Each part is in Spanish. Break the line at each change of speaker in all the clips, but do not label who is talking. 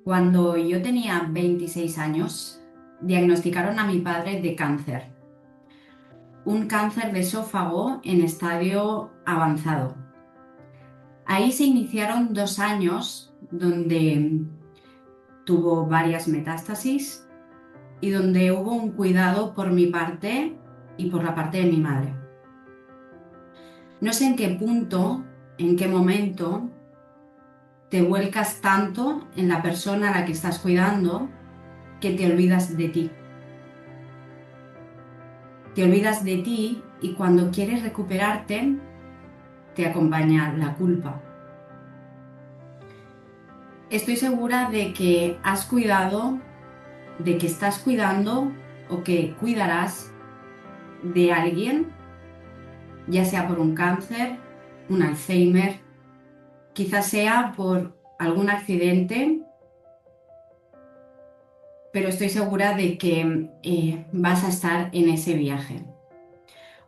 Cuando yo tenía 26 años, diagnosticaron a mi padre de cáncer, un cáncer de esófago en estadio avanzado. Ahí se iniciaron 2 años donde tuvo varias metástasis y donde hubo un cuidado por mi parte y por la parte de mi madre. No sé en qué punto, en qué momento te vuelcas tanto en la persona a la que estás cuidando que te olvidas de ti. Te olvidas de ti y cuando quieres recuperarte, te acompaña la culpa. Estoy segura de que has cuidado, de que estás cuidando o que cuidarás de alguien, ya sea por un cáncer, un Alzheimer, quizás sea por algún accidente, pero estoy segura de que vas a estar en ese viaje.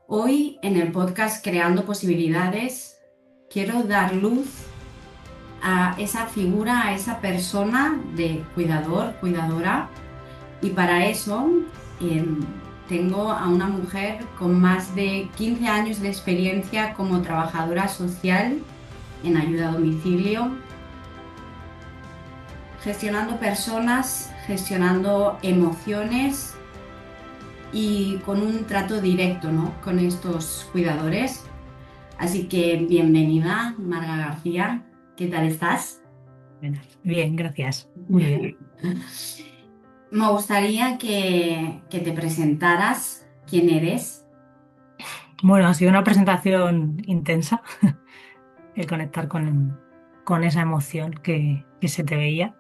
Hoy en el podcast Creando Posibilidades quiero dar luz a esa figura, a esa persona de cuidador, cuidadora. Y para eso tengo a una mujer con más de 15 años de experiencia como trabajadora social en ayuda a domicilio, gestionando personas, gestionando emociones y con un trato directo, ¿no?, con estos cuidadores. Así que bienvenida, Marga García. ¿Qué tal estás?
Bien, gracias. Muy bien.
Me gustaría que te presentaras quién eres.
Bueno, ha sido una presentación intensa el conectar con esa emoción que se te veía.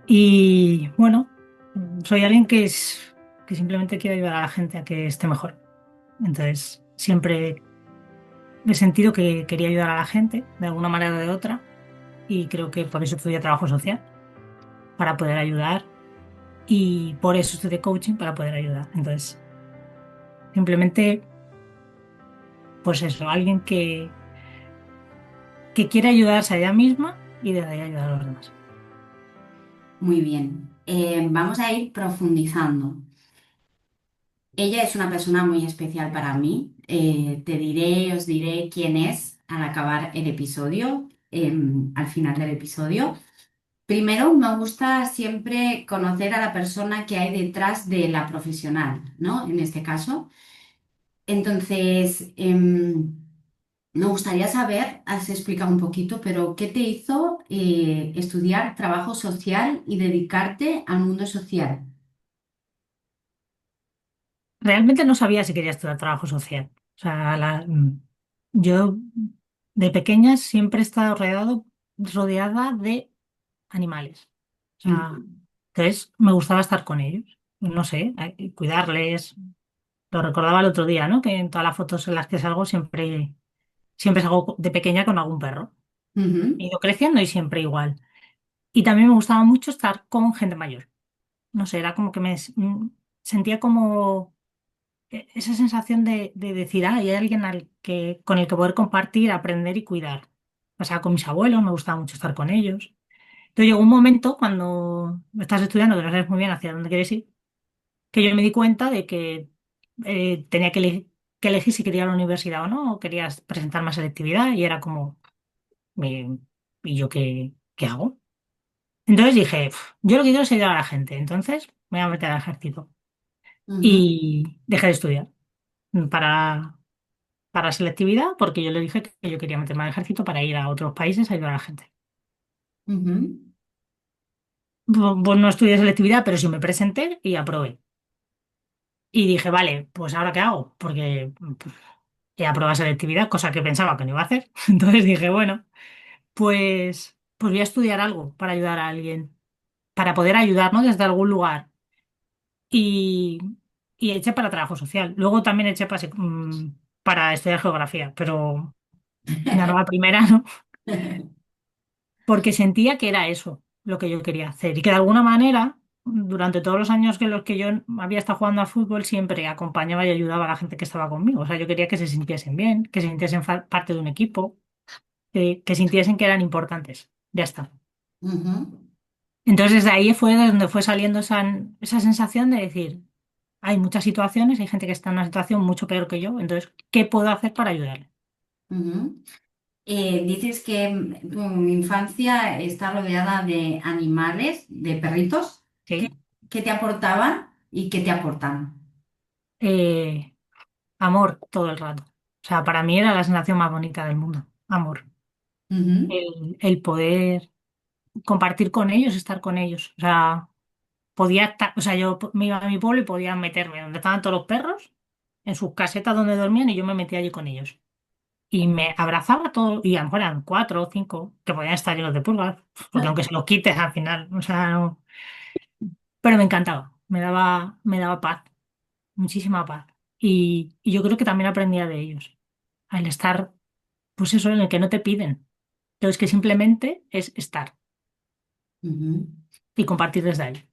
Y bueno, soy alguien que simplemente quiere ayudar a la gente a que esté mejor. Entonces, siempre he sentido que quería ayudar a la gente de alguna manera o de otra. Y creo que por eso estudié trabajo social, para poder ayudar. Y por eso estudié coaching, para poder ayudar. Entonces, simplemente, pues eso, alguien que quiere ayudarse a ella misma y desde ahí ayudar a los demás.
Muy bien. Vamos a ir profundizando. Ella es una persona muy especial para mí. Os diré quién es al acabar el episodio, al final del episodio. Primero, me gusta siempre conocer a la persona que hay detrás de la profesional, ¿no? En este caso. Entonces, me gustaría saber, has explicado un poquito, pero ¿qué te hizo estudiar trabajo social y dedicarte al mundo social?
Realmente no sabía si quería estudiar trabajo social. O sea, yo de pequeña siempre he estado rodeada de animales. O sea,
Ujú,
entonces me gustaba estar con ellos. No sé, cuidarles. Lo recordaba el otro día, ¿no? Que en todas las fotos en las que salgo siempre salgo de pequeña con algún perro. He
ujú,
ido creciendo y siempre igual. Y también me gustaba mucho estar con gente mayor. No sé, era como que sentía como esa sensación de decir, hay alguien con el que poder compartir, aprender y cuidar. O sea, con mis abuelos, me gustaba mucho estar con ellos. Entonces llegó un momento cuando estás estudiando, que no sabes muy bien hacia dónde quieres ir, que yo me di cuenta de que tenía que elegir si quería ir a la universidad o no, o quería presentar más selectividad, y era como, eh, ¿y yo qué hago? Entonces dije, yo lo que quiero es ayudar a la gente, entonces me voy a meter al ejército.
ujú,
Y dejé de estudiar para selectividad, porque yo le dije que yo quería meterme al ejército para ir a otros países a ayudar a la gente.
ujú,
Pues no estudié selectividad, pero sí me presenté y aprobé. Y dije, vale, pues ¿ahora qué hago? Porque he aprobado selectividad, cosa que pensaba que no iba a hacer. Entonces dije, bueno, pues voy a estudiar algo para ayudar a alguien, para poder ayudarnos desde algún lugar. Y, y eché para trabajo social. Luego también eché para estudiar geografía, pero ganó la primera, ¿no? Porque sentía que era eso lo que yo quería hacer y que de alguna manera, durante todos los años que los que yo había estado jugando al fútbol, siempre acompañaba y ayudaba a la gente que estaba conmigo. O sea, yo quería que se sintiesen bien, que se sintiesen parte de un equipo, que sintiesen que eran importantes. Ya está.
ujú.
Entonces desde ahí fue de donde fue saliendo esa sensación de decir, hay muchas situaciones, hay gente que está en una situación mucho peor que yo, entonces, ¿qué puedo hacer para ayudarle?
Ujú. Dices que tu infancia está rodeada de animales, de perritos. ¿Qué,
¿Sí?
qué te aportaban y qué te aportan?
Eh, amor todo el rato. O sea, para mí era la sensación más bonita del mundo, amor.
Ujú,
El poder compartir con ellos, estar con ellos. O sea, podía estar, o sea, yo me iba a mi pueblo y podía meterme donde estaban todos los perros, en sus casetas donde dormían y yo me metía allí con ellos. Y me abrazaba todo, y a lo mejor eran cuatro o cinco que podían estar llenos de pulgas, porque aunque se los quites al final, o sea, pero me encantaba, me daba paz, muchísima paz. Y yo creo que también aprendía de ellos, al estar, pues eso, en el que no te piden, entonces que simplemente es estar
ujú.
y compartir desde ahí.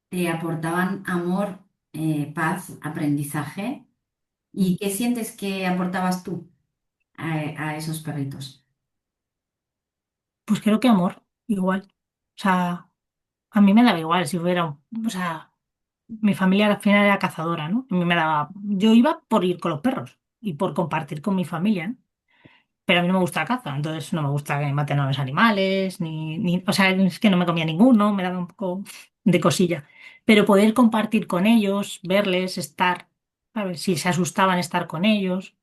Te aportaban amor, paz, aprendizaje. ¿Y qué sientes que aportabas tú a esos perritos?
Pues creo que amor, igual. O sea, a mí me daba igual si hubiera, o sea, mi familia al final era cazadora, ¿no? A mí me daba, yo iba por ir con los perros y por compartir con mi familia, ¿no? Pero a mí no me gusta la caza, entonces no me gusta que maten a los animales, o sea, es que no me comía ninguno, me daba un poco de cosilla. Pero poder compartir con ellos, verles, estar, a ver si se asustaban estar con ellos,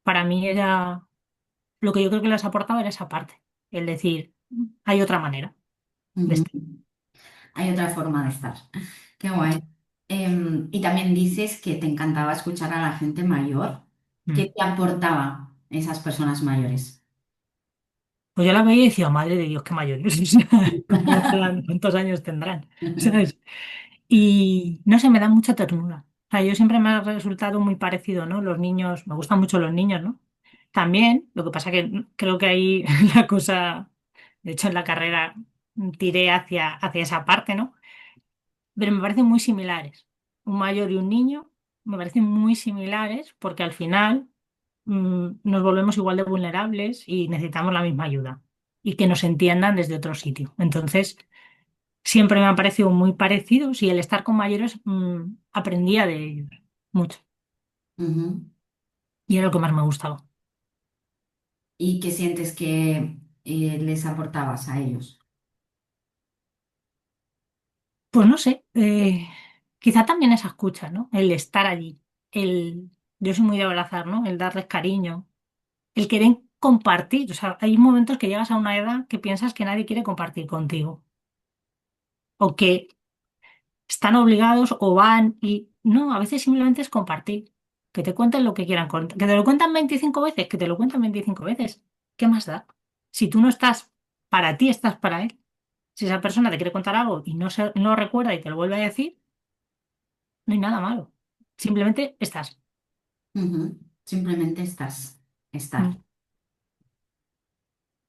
para mí era, lo que yo creo que les aportaba era esa parte, el decir, hay otra manera de
Ujú.
estar.
Hay otra forma de estar. Qué guay. Y también dices que te encantaba escuchar a la gente mayor. ¿Qué
Mm.
te aportaba esas personas mayores?
Pues yo la veía y decía, madre de Dios, qué mayores, o sea, ¿cómo serán? ¿Cuántos años tendrán? ¿Sabes? Y no sé, me da mucha ternura. O sea, yo siempre me ha resultado muy parecido, ¿no? Los niños, me gustan mucho los niños, ¿no? También, lo que pasa que creo que ahí la cosa, de hecho en la carrera tiré hacia esa parte, ¿no? Pero me parecen muy similares. Un mayor y un niño me parecen muy similares porque al final nos volvemos igual de vulnerables y necesitamos la misma ayuda y que nos entiendan desde otro sitio. Entonces, siempre me han parecido muy parecidos y el estar con mayores aprendía de ellos mucho
Ujú.
y era lo que más me gustaba.
¿Y qué sientes que les aportabas a ellos?
Pues no sé, quizá también esa escucha, ¿no? El estar allí, yo soy muy de abrazar, ¿no? El darles cariño, el querer compartir. O sea, hay momentos que llegas a una edad que piensas que nadie quiere compartir contigo o que están obligados o van y no, a veces simplemente es compartir, que te cuenten lo que quieran contar, que te lo cuentan 25 veces, que te lo cuentan 25 veces. ¿Qué más da? Si tú no estás para ti, estás para él. Si esa persona te quiere contar algo y no lo recuerda y te lo vuelve a decir, no hay nada malo. Simplemente estás.
Ujú. Simplemente estás, estar.
Mm,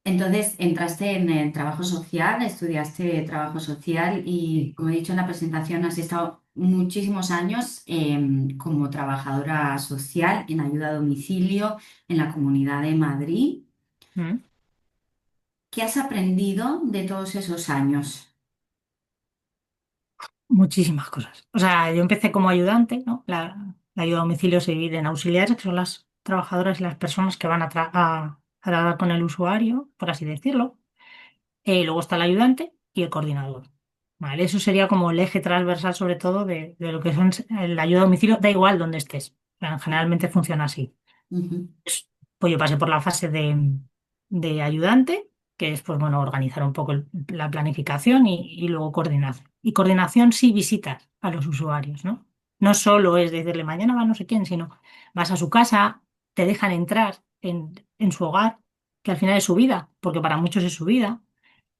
Entonces, entraste en el trabajo social, estudiaste trabajo social y, como he dicho en la presentación, has estado muchísimos años como trabajadora social en ayuda a domicilio en la Comunidad de Madrid.
mm.
¿Qué has aprendido de todos esos años?
Muchísimas cosas. O sea, yo empecé como ayudante, ¿no? La ayuda a domicilio se divide en auxiliares, que son las trabajadoras y las personas que van a tratar con el usuario, por así decirlo. Luego está el ayudante y el coordinador. ¿Vale? Eso sería como el eje transversal, sobre todo, de lo que son la ayuda a domicilio, da igual donde estés. O sea, generalmente funciona así.
Ujú,
Pues yo pasé por la fase de ayudante, que es pues bueno, organizar un poco la planificación y luego coordinación. Y coordinación sí visitas a los usuarios, ¿no? No solo es decirle mañana va no sé quién, sino vas a su casa, te dejan entrar en su hogar, que al final es su vida, porque para muchos es su vida,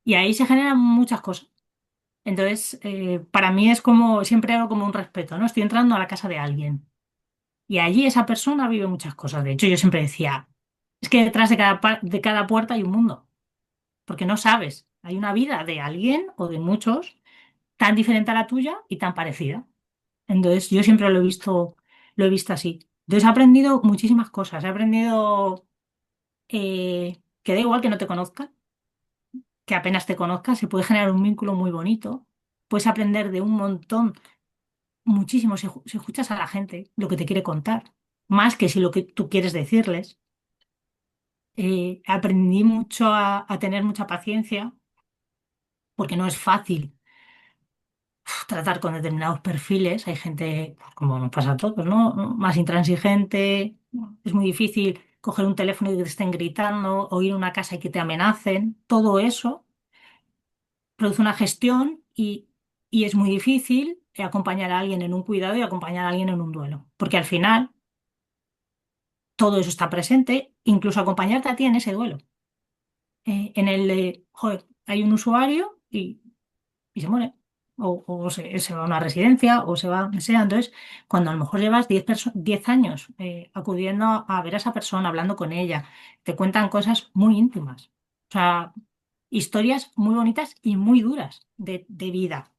y ahí se generan muchas cosas. Entonces, para mí es como, siempre hago como un respeto, ¿no? Estoy entrando a la casa de alguien. Y allí esa persona vive muchas cosas. De hecho, yo siempre decía, es que detrás de cada puerta hay un mundo, porque no sabes, hay una vida de alguien o de muchos tan diferente a la tuya y tan parecida. Entonces, yo siempre lo he visto así. Entonces, he aprendido muchísimas cosas. He aprendido que da igual que no te conozcan, que apenas te conozcas, se puede generar un vínculo muy bonito. Puedes aprender de un montón, muchísimo, si escuchas a la gente lo que te quiere contar, más que si lo que tú quieres decirles. Aprendí mucho a tener mucha paciencia, porque no es fácil tratar con determinados perfiles. Hay gente, pues, como nos pasa a todos, ¿no? Más intransigente. Es muy difícil coger un teléfono y que te estén gritando, o ir a una casa y que te amenacen. Todo eso produce una gestión y es muy difícil acompañar a alguien en un cuidado y acompañar a alguien en un duelo. Porque al final todo eso está presente, incluso acompañarte a ti en ese duelo. En el de, joder, hay un usuario y se muere. O se va a una residencia o se va donde sea. Entonces, cuando a lo mejor llevas 10 años acudiendo a ver a esa persona, hablando con ella, te cuentan cosas muy íntimas. O sea, historias muy bonitas y muy duras de vida.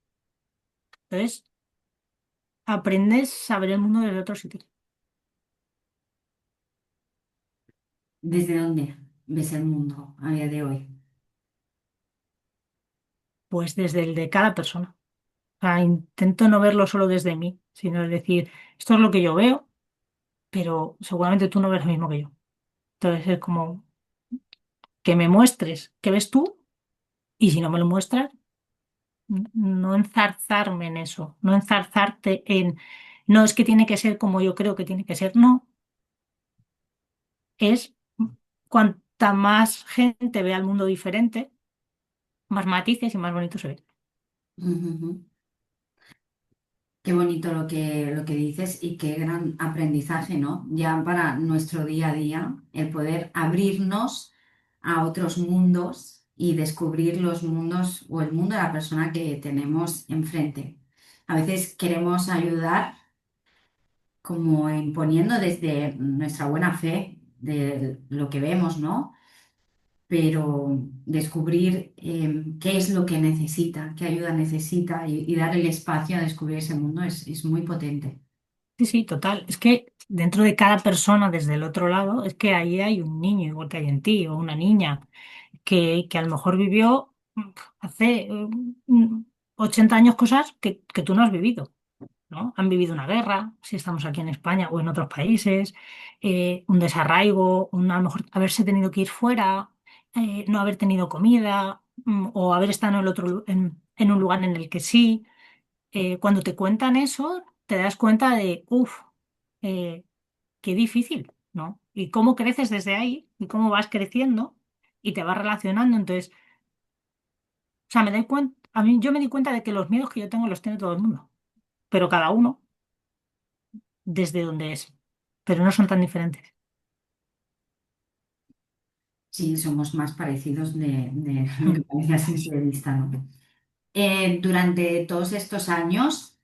Entonces, aprendes a ver el mundo desde otro sitio.
¿Desde dónde ves el mundo a día de hoy?
Pues desde el de cada persona. O sea, intento no verlo solo desde mí, sino es decir, esto es lo que yo veo, pero seguramente tú no ves lo mismo que yo. Entonces es como que me muestres qué ves tú y si no me lo muestras, no enzarzarme en eso, no enzarzarte en, no es que tiene que ser como yo creo que tiene que ser, no, es cuanta más gente vea el mundo diferente, más matices y más bonito se ve.
Ujú. Qué bonito lo que dices y qué gran aprendizaje, ¿no? Ya para nuestro día a día, el poder abrirnos a otros mundos y descubrir los mundos o el mundo de la persona que tenemos enfrente. A veces queremos ayudar como imponiendo desde nuestra buena fe de lo que vemos, ¿no? Pero descubrir qué es lo que necesita, qué ayuda necesita y dar el espacio a descubrir ese mundo es muy potente.
Sí, sí, total. Es que dentro de cada persona, desde el otro lado, es que ahí hay un niño, igual que hay en ti, o una niña, que a lo mejor vivió hace 80 años cosas que tú no has vivido. ¿No? Han vivido una guerra, si estamos aquí en España o en otros países, un desarraigo, a lo mejor haberse tenido que ir fuera, no haber tenido comida, o haber estado en el otro, en un lugar en el que sí. Cuando te cuentan eso, te das cuenta de, uff, qué difícil, ¿no? Y cómo creces desde ahí y cómo vas creciendo y te vas relacionando. Entonces, o sea, me doy cuenta, a mí yo me di cuenta de que los miedos que yo tengo los tiene todo el mundo, pero cada uno desde donde es, pero no son tan diferentes.
Sí, somos más parecidos de lo que parece a simple vista, ¿no? Durante todos estos años,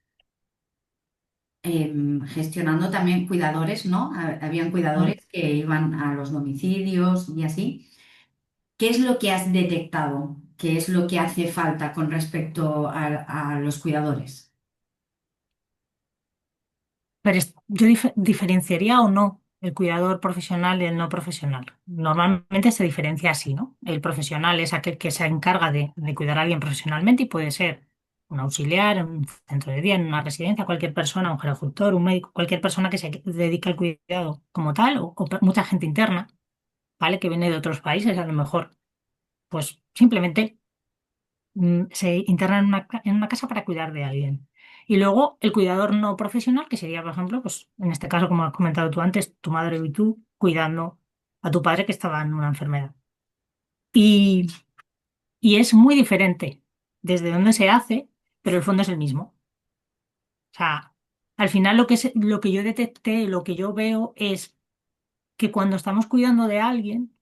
gestionando también cuidadores, ¿no? Habían
Mm.
cuidadores que iban a los domicilios y así. ¿Qué es lo que has detectado? ¿Qué es lo que hace falta con respecto a los cuidadores?
Pero yo diferenciaría o no el cuidador profesional del no profesional. Normalmente se diferencia así, ¿no? El profesional es aquel que se encarga de cuidar a alguien profesionalmente y puede ser un auxiliar en un centro de día, en una residencia, cualquier persona, un gerocultor, un médico, cualquier persona que se dedique al cuidado como tal, o mucha gente interna, ¿vale? Que viene de otros países, a lo mejor, pues simplemente se internan en una casa para cuidar de alguien. Y luego el cuidador no profesional, que sería, por ejemplo, pues en este caso, como has comentado tú antes, tu madre y tú cuidando a tu padre que estaba en una enfermedad. Y, y es muy diferente desde dónde se hace, pero el fondo es el mismo. O sea, al final lo que yo detecté, lo que yo veo es que cuando estamos cuidando de alguien,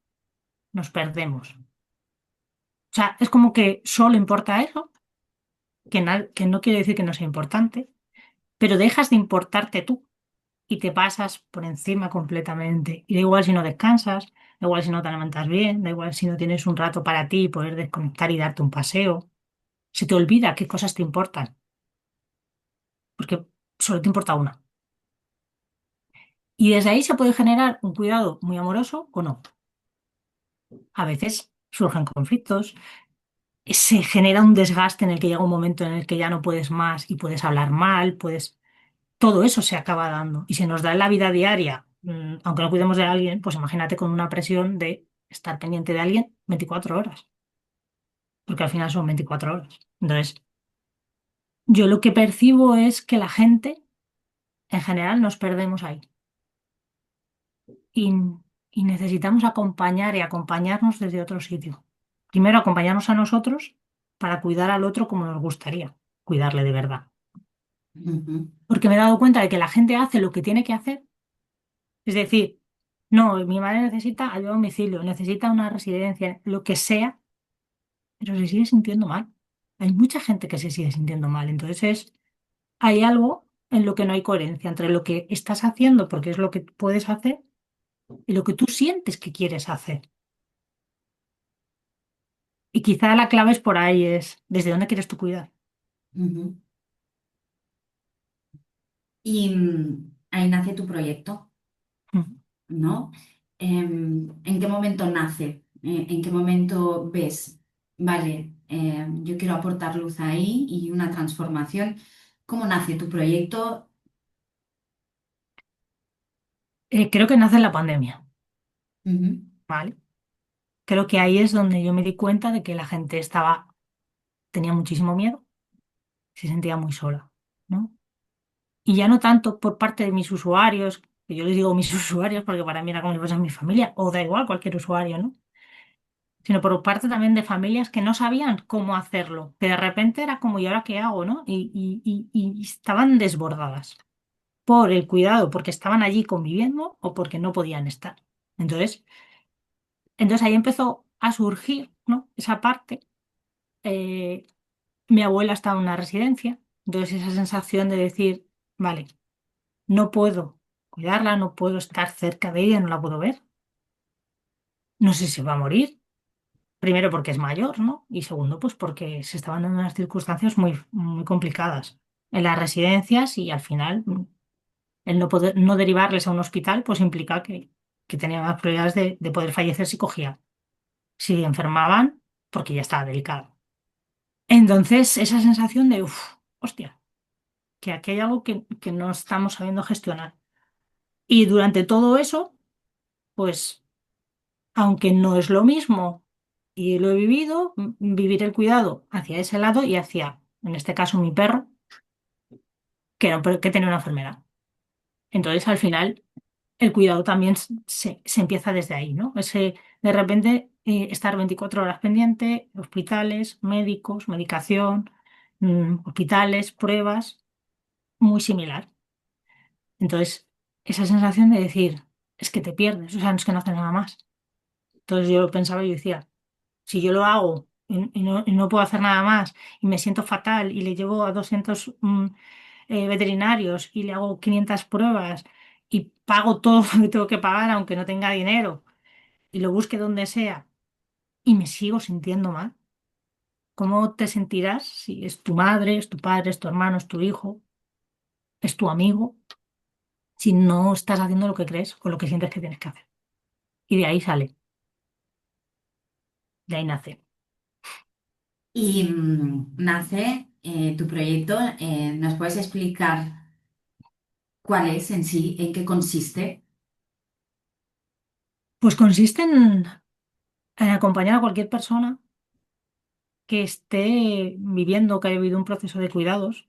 nos perdemos. O sea, es como que solo importa eso, que no quiere decir que no sea importante, pero dejas de importarte tú y te pasas por encima completamente. Y da igual si no descansas, da igual si no te alimentas bien, da igual si no tienes un rato para ti y poder desconectar y darte un paseo. Se te olvida qué cosas te importan, porque solo te importa una. Y desde ahí se puede generar un cuidado muy amoroso o no. A veces surgen conflictos, se genera un desgaste en el que llega un momento en el que ya no puedes más y puedes hablar mal, puedes... Todo eso se acaba dando. Y se nos da en la vida diaria, aunque no cuidemos de alguien, pues imagínate con una presión de estar pendiente de alguien 24 horas, porque al final son 24 horas. Entonces, yo lo que percibo es que la gente, en general, nos perdemos ahí. Y, y necesitamos acompañar y acompañarnos desde otro sitio. Primero, acompañarnos a nosotros para cuidar al otro como nos gustaría cuidarle de verdad.
Ujú,
Porque me he dado cuenta de que la gente hace lo que tiene que hacer. Es decir, no, mi madre necesita ayuda a domicilio, necesita una residencia, lo que sea, pero se sigue sintiendo mal. Hay mucha gente que se sigue sintiendo mal. Entonces hay algo en lo que no hay coherencia entre lo que estás haciendo, porque es lo que puedes hacer, y lo que tú sientes que quieres hacer. Y quizá la clave es por ahí, es desde dónde quieres tú cuidar.
ujú. Y ahí nace tu proyecto,
Mm.
¿no? ¿En qué momento nace? ¿En qué momento ves, vale, yo quiero aportar luz ahí y una transformación? ¿Cómo nace tu proyecto?
Creo que nace en la pandemia,
Ujú,
¿vale? Creo que ahí es donde yo me di cuenta de que la gente tenía muchísimo miedo, se sentía muy sola, ¿no? Y ya no tanto por parte de mis usuarios, que yo les digo mis usuarios porque para mí era como si fuesen mi familia, o da igual cualquier usuario, ¿no? Sino por parte también de familias que no sabían cómo hacerlo, que de repente era como, ¿y ahora qué hago, no? Y estaban desbordadas por el cuidado, porque estaban allí conviviendo o porque no podían estar. Entonces, entonces ahí empezó a surgir, ¿no? Esa parte. eh, Mi abuela estaba en una residencia, entonces esa sensación de decir, vale, no puedo cuidarla, no puedo estar cerca de ella, no la puedo ver. No sé si va a morir. Primero porque es mayor, ¿no? Y segundo, pues porque se estaban dando unas circunstancias muy, muy complicadas en las residencias y al final el no poder, no derivarles a un hospital, pues implica que tenían más probabilidades de poder fallecer si cogían, si enfermaban, porque ya estaba delicado. Entonces, esa sensación de, uff, hostia, que aquí hay algo que no estamos sabiendo gestionar. Y durante todo eso, pues aunque no es lo mismo, y lo he vivido, vivir el cuidado hacia ese lado y hacia, en este caso, mi perro, que tenía una enfermedad. Entonces, al final, el cuidado también se empieza desde ahí, ¿no? De repente, estar 24 horas pendiente, hospitales, médicos, medicación, hospitales, pruebas, muy similar. Entonces, esa sensación de decir, es que te pierdes, o sea, no es que no haces nada más. Entonces yo lo pensaba y yo decía, si yo lo hago y no puedo hacer nada más y me siento fatal y le llevo a 200 veterinarios y le hago 500 pruebas y pago todo lo que tengo que pagar aunque no tenga dinero y lo busque donde sea y me sigo sintiendo mal, ¿cómo te sentirás si es tu madre, es tu padre, es tu hermano, es tu hijo, es tu amigo, si no estás haciendo lo que crees o lo que sientes que tienes que hacer? Y de ahí sale, de ahí nace.
Y nace tu proyecto. ¿Nos puedes explicar cuál es en sí, en qué consiste?
Pues consiste en acompañar a cualquier persona que esté viviendo, que haya vivido un proceso de cuidados,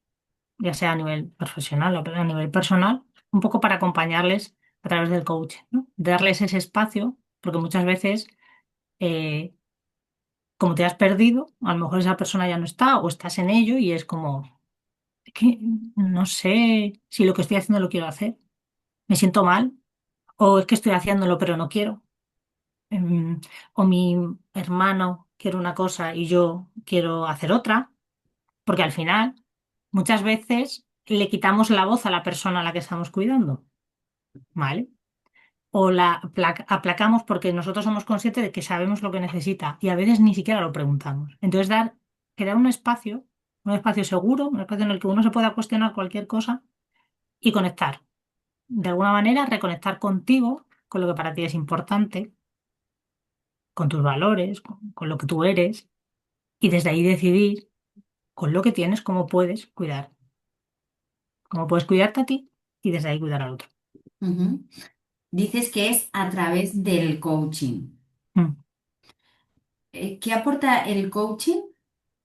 ya sea a nivel profesional o a nivel personal, un poco para acompañarles a través del coaching, ¿no? Darles ese espacio, porque muchas veces, eh, como te has perdido, a lo mejor esa persona ya no está o estás en ello y es como, "Es que no sé si lo que estoy haciendo lo quiero hacer, me siento mal, o es que estoy haciéndolo pero no quiero. Em, o mi hermano quiere una cosa y yo quiero hacer otra, porque al final muchas veces le quitamos la voz a la persona a la que estamos cuidando, ¿vale? O la aplacamos porque nosotros somos conscientes de que sabemos lo que necesita y a veces ni siquiera lo preguntamos. Entonces, crear un espacio seguro, un espacio en el que uno se pueda cuestionar cualquier cosa y conectar. De alguna manera, reconectar contigo, con lo que para ti es importante, con tus valores, con lo que tú eres y desde ahí decidir con lo que tienes cómo puedes cuidarte a ti y desde ahí cuidar al otro.
Ujú. Dices que es a través del coaching.
Mm.
¿Qué aporta el coaching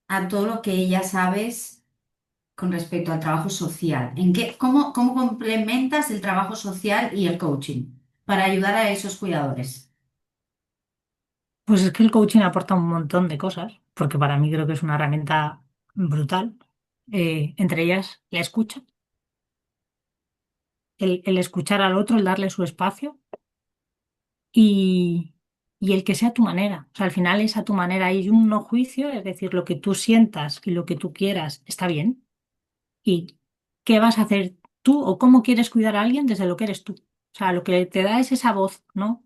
a todo lo que ya sabes con respecto al trabajo social? ¿Cómo complementas el trabajo social y el coaching para ayudar a esos cuidadores?
Pues es que el coaching aporta un montón de cosas, porque para mí creo que es una herramienta brutal. Entre ellas la escucha, el escuchar al otro, el darle su espacio y, y el que sea a tu manera. O sea, al final es a tu manera. Hay un no juicio, es decir, lo que tú sientas y lo que tú quieras está bien. ¿Y qué vas a hacer tú o cómo quieres cuidar a alguien desde lo que eres tú? O sea, lo que te da es esa voz, ¿no?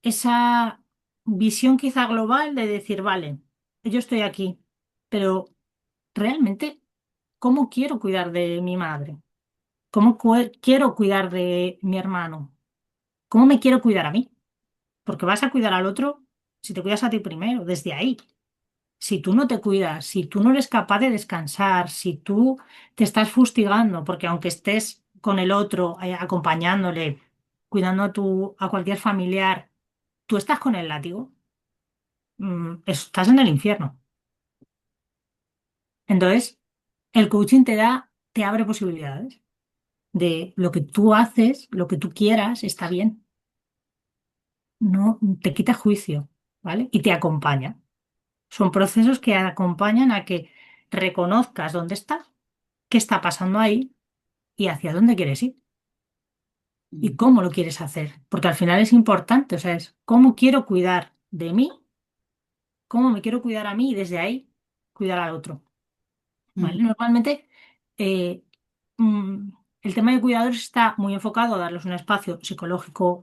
Esa visión quizá global de decir, vale, yo estoy aquí, pero realmente, ¿cómo quiero cuidar de mi madre? ¿Cómo quiero cuidar de mi hermano? ¿Cómo me quiero cuidar a mí? Porque vas a cuidar al otro si te cuidas a ti primero, desde ahí. Si tú no te cuidas, si tú no eres capaz de descansar, si tú te estás fustigando, porque aunque estés con el otro, acompañándole, cuidando a cualquier familiar, tú estás con el látigo, estás en el infierno. Entonces, el coaching te abre posibilidades de lo que tú haces, lo que tú quieras, está bien. No te quita juicio, ¿vale? Y te acompaña. Son procesos que acompañan a que reconozcas dónde estás, qué está pasando ahí y hacia dónde quieres ir y
Ujú,
cómo lo quieres hacer. Porque al final es importante, o sea, es cómo quiero cuidar de mí, cómo me quiero cuidar a mí y desde ahí cuidar al otro.
ujú,
¿Vale? Normalmente eh, mm, el tema de cuidadores está muy enfocado a darles un espacio psicológico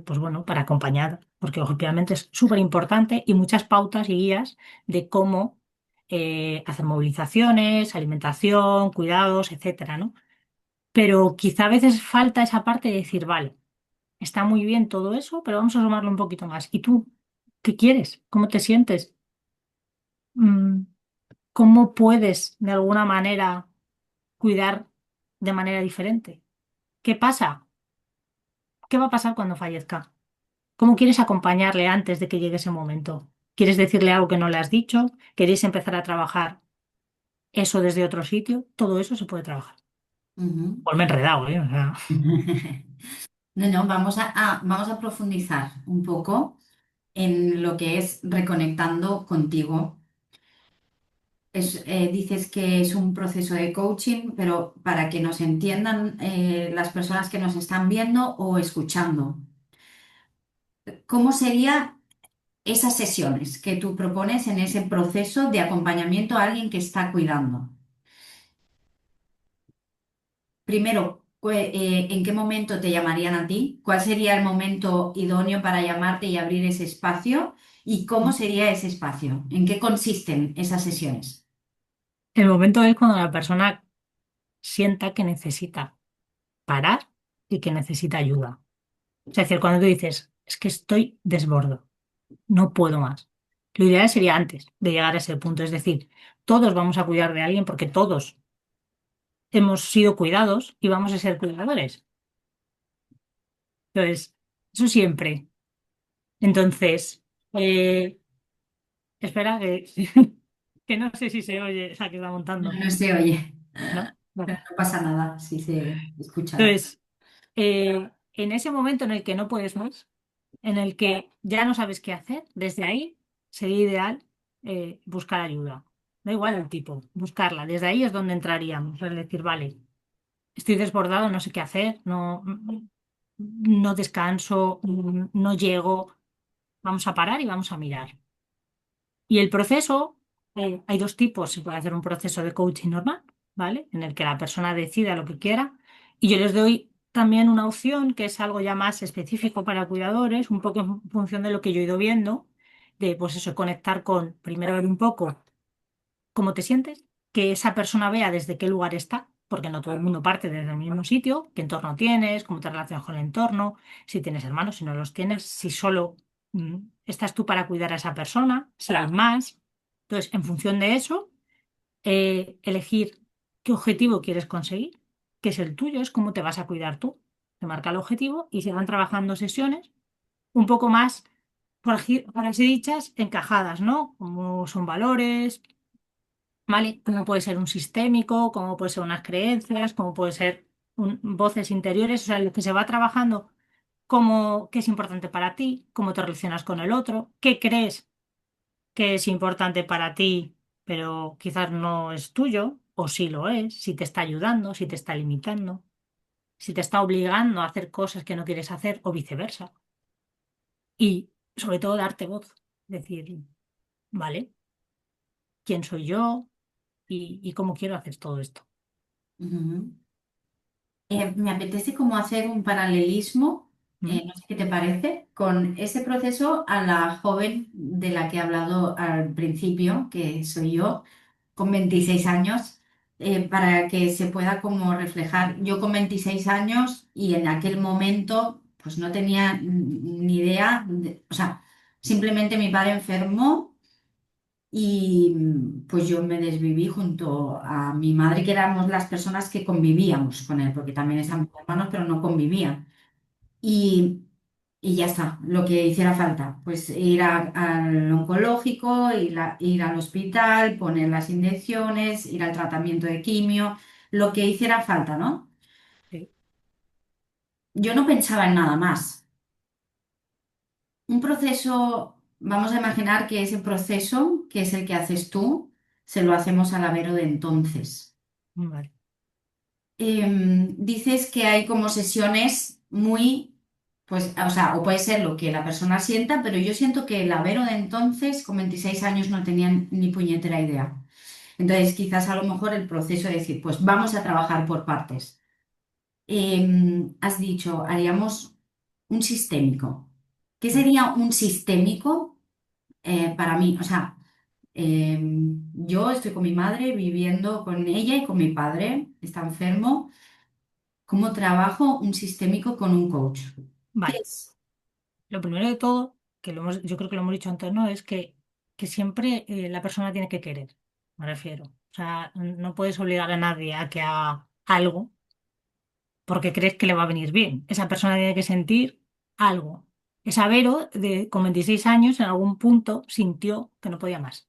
pues bueno, para acompañar, porque obviamente es súper importante y muchas pautas y guías de cómo hacer movilizaciones, alimentación, cuidados, etcétera, ¿no? Pero quizá a veces falta esa parte de decir, vale, está muy bien todo eso, pero vamos a sumarlo un poquito más. ¿Y tú? ¿Qué quieres? ¿Cómo te sientes? Mm, ¿Cómo puedes de alguna manera cuidar de manera diferente? ¿Qué pasa? ¿Qué va a pasar cuando fallezca? ¿Cómo quieres acompañarle antes de que llegue ese momento? ¿Quieres decirle algo que no le has dicho? ¿Queréis empezar a trabajar eso desde otro sitio? Todo eso se puede trabajar.
ujú.
Pues me he enredado, ¿eh? O sea,
No, no, vamos a profundizar un poco en lo que es reconectando contigo. Dices que es un proceso de coaching, pero para que nos entiendan las personas que nos están viendo o escuchando, ¿cómo serían esas sesiones que tú propones en ese proceso de acompañamiento a alguien que está cuidando? Primero, ¿en qué momento te llamarían a ti? ¿Cuál sería el momento idóneo para llamarte y abrir ese espacio? ¿Y cómo sería ese espacio? ¿En qué consisten esas sesiones?
el momento es cuando la persona sienta que necesita parar y que necesita ayuda. Es decir, cuando tú dices, es que estoy desbordo, no puedo más. Lo ideal sería antes de llegar a ese punto. Es decir, todos vamos a cuidar de alguien porque todos hemos sido cuidados y vamos a ser cuidadores. Entonces, eso siempre. Entonces, eh, espera, que no sé si se oye esa que está
No,
montando,
no se oye.
¿no?
No,
Vale.
no pasa nada si se escucha.
Entonces, en ese momento en el que no puedes más, en el que ya no sabes qué hacer, desde ahí sería ideal buscar ayuda. Da igual el tipo, buscarla. Desde ahí es donde entraríamos. Es decir, vale, estoy desbordado, no sé qué hacer, no descanso, no llego. Vamos a parar y vamos a mirar. Y el proceso, hay dos tipos. Se puede hacer un proceso de coaching normal, ¿vale? En el que la persona decida lo que quiera. Y yo les doy también una opción que es algo ya más específico para cuidadores, un poco en función de lo que yo he ido viendo, de pues eso, conectar con, primero ver un poco cómo te sientes, que esa persona vea desde qué lugar está, porque no todo el mundo parte desde el mismo sitio, qué entorno tienes, cómo te relacionas con el entorno, si tienes hermanos, si no los tienes, si solo estás tú para cuidar a esa persona, si hay más. Entonces, en función de eso, elegir qué objetivo quieres conseguir, qué es el tuyo, es cómo te vas a cuidar tú. Te marca el objetivo y se van trabajando sesiones un poco más, por así dichas, encajadas, ¿no? Como son valores, ¿vale? Cómo puede ser un sistémico, cómo puede ser unas creencias, cómo puede ser voces interiores, o sea, lo que se va trabajando, cómo, qué es importante para ti, cómo te relacionas con el otro, qué crees que es importante para ti, pero quizás no es tuyo, o sí lo es, si te está ayudando, si te está limitando, si te está obligando a hacer cosas que no quieres hacer, o viceversa. Y sobre todo darte voz, decir, ¿vale? ¿Quién soy yo? Y cómo quiero hacer todo esto.
Ujú. Me apetece como hacer un paralelismo,
¿Mm?
no sé qué te parece, con ese proceso a la joven de la que he hablado al principio, que soy yo, con 26 años, para que se pueda como reflejar. Yo con 26 años y en aquel momento pues no tenía ni idea, o sea, simplemente mi padre enfermó. Y pues yo me desviví junto a mi madre, que éramos las personas que convivíamos con él, porque también están mis hermanos, pero no convivían. Y, y ya está, lo que hiciera falta, pues ir al oncológico, ir al hospital, poner las inyecciones, ir al tratamiento de quimio, lo que hiciera falta, ¿no?
Sí.
Yo no pensaba en nada más. Un proceso, vamos a imaginar que ese proceso, que es el que haces tú, se lo hacemos a la Vero de entonces.
Vale.
Dices que hay como sesiones muy, pues, o sea, o puede ser lo que la persona sienta, pero yo siento que la Vero de entonces, con 26 años, no tenían ni puñetera idea. Entonces, quizás a lo mejor el proceso de decir, pues vamos a trabajar por partes. Has dicho, haríamos un sistémico. ¿Qué
Mm.
sería un sistémico para mí? O sea, yo estoy con mi madre viviendo con ella y con mi padre, está enfermo. ¿Cómo trabajo un sistémico con un coach? ¿Qué
Vale.
es?
Lo primero de todo, yo creo que lo hemos dicho antes, ¿no? Es que siempre la persona tiene que querer, me refiero. O sea, no puedes obligar a nadie a que haga algo porque crees que le va a venir bien. Esa persona tiene que sentir algo. Esa Vero, con 26 años, en algún punto sintió que no podía más,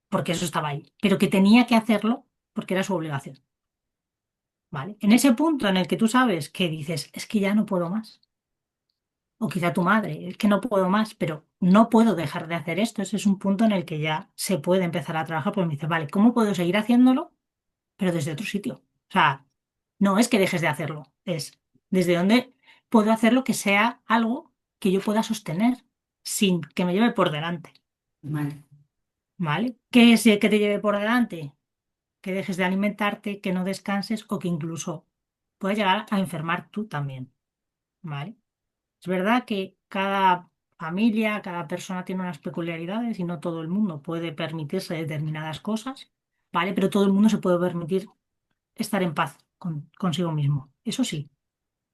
porque eso estaba ahí, pero que tenía que hacerlo porque era su obligación, ¿vale? En ese punto en el que tú sabes que dices, es que ya no puedo más, o quizá tu madre, es que no puedo más, pero no puedo dejar de hacer esto, ese es un punto en el que ya se puede empezar a trabajar, porque me dice, vale, ¿cómo puedo seguir haciéndolo, pero desde otro sitio? O sea, no es que dejes de hacerlo, es desde dónde puedo hacerlo que sea algo que yo pueda sostener sin que me lleve por delante,
Vale.
¿vale? ¿Qué es el que te lleve por delante? Que dejes de alimentarte, que no descanses o que incluso puedas llegar a enfermar tú también, ¿vale? Es verdad que cada familia, cada persona tiene unas peculiaridades y no todo el mundo puede permitirse determinadas cosas, ¿vale? Pero todo el mundo se puede permitir estar en paz consigo mismo. Eso sí,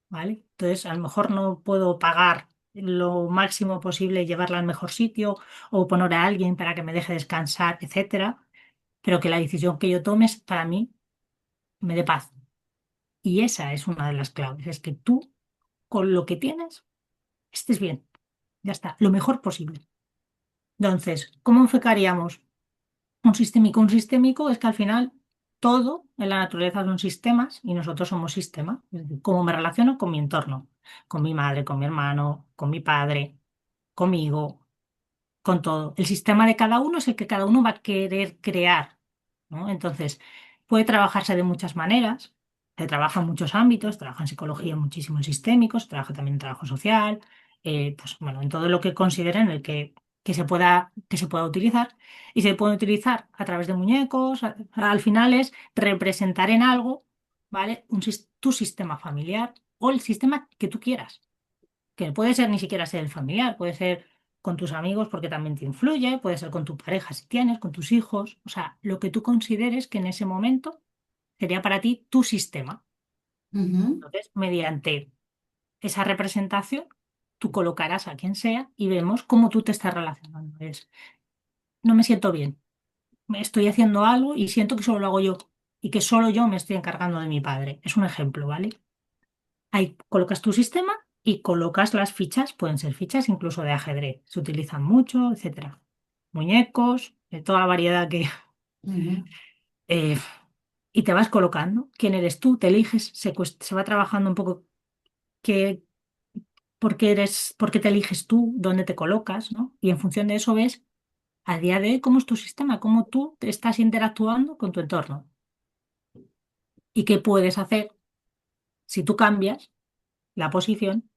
¿vale? Entonces, a lo mejor no puedo pagar lo máximo posible, llevarla al mejor sitio o poner a alguien para que me deje descansar, etcétera, pero que la decisión que yo tome para mí me dé paz. Y esa es una de las claves, es que tú, con lo que tienes, estés bien. Ya está, lo mejor posible. Entonces, ¿cómo enfocaríamos un sistémico? Un sistémico es que al final todo en la naturaleza son sistemas y nosotros somos sistema. Es decir, cómo me relaciono con mi entorno, con mi madre, con mi hermano, con mi padre, conmigo, con todo. El sistema de cada uno es el que cada uno va a querer crear, ¿no? Entonces, puede trabajarse de muchas maneras. Se trabaja en muchos ámbitos, trabaja en psicología muchísimo en sistémicos, trabaja también en trabajo social, pues bueno, en todo lo que consideren el que se pueda utilizar. Y se puede utilizar a través de muñecos, al final es representar en algo, ¿vale? Tu sistema familiar o el sistema que tú quieras, que puede ser ni siquiera ser el familiar, puede ser con tus amigos porque también te influye, puede ser con tu pareja si tienes, con tus hijos, o sea, lo que tú consideres que en ese momento sería para ti tu sistema.
Ujú.
Entonces, mediante esa representación, tú colocarás a quien sea y vemos cómo tú te estás relacionando. no me siento bien. Estoy haciendo algo y siento que solo lo hago yo y que solo yo me estoy encargando de mi padre. Es un ejemplo, ¿vale? Ahí colocas tu sistema y colocas las fichas, pueden ser fichas incluso de ajedrez, se utilizan mucho, etcétera. Muñecos, de toda la variedad que...
Ujú.
eh, y te vas colocando. ¿Quién eres tú? Te eliges, se va trabajando un poco qué, por qué te eliges tú, dónde te colocas, ¿no? Y en función de eso ves a día de hoy cómo es tu sistema, cómo tú te estás interactuando con tu entorno y qué puedes hacer si tú cambias la posición,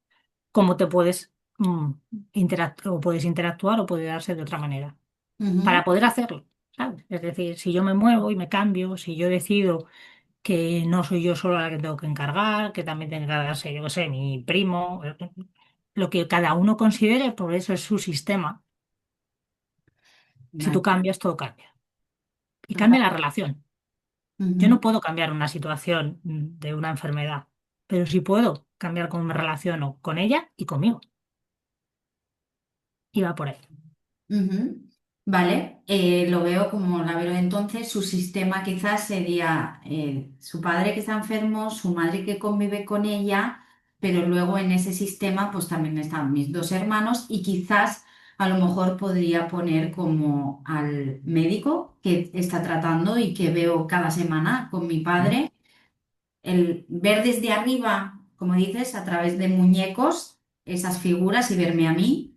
cómo te puedes o puedes interactuar o puede darse de otra manera
Ujú.
para poder hacerlo, ¿sabes? Es decir, si yo me muevo y me cambio, si yo decido que no soy yo solo la que tengo que encargar, que también tiene que encargarse, yo qué sé, mi primo, lo que cada uno considere, por eso es su sistema. Si tú
Vale.
cambias, todo cambia. Y cambia la
Vale.
relación. Yo no
Ujú.
puedo cambiar una situación de una enfermedad, pero sí puedo cambiar cómo me relaciono con ella y conmigo. Y va por ahí.
Ujú. Vale, lo veo como la veo entonces. Su sistema quizás sería su padre que está enfermo, su madre que convive con ella, pero luego en ese sistema pues también están mis dos hermanos y quizás a lo mejor podría poner como al médico que está tratando y que veo cada semana con mi
Mm.
padre, el ver desde arriba, como dices, a través de muñecos, esas figuras y verme a mí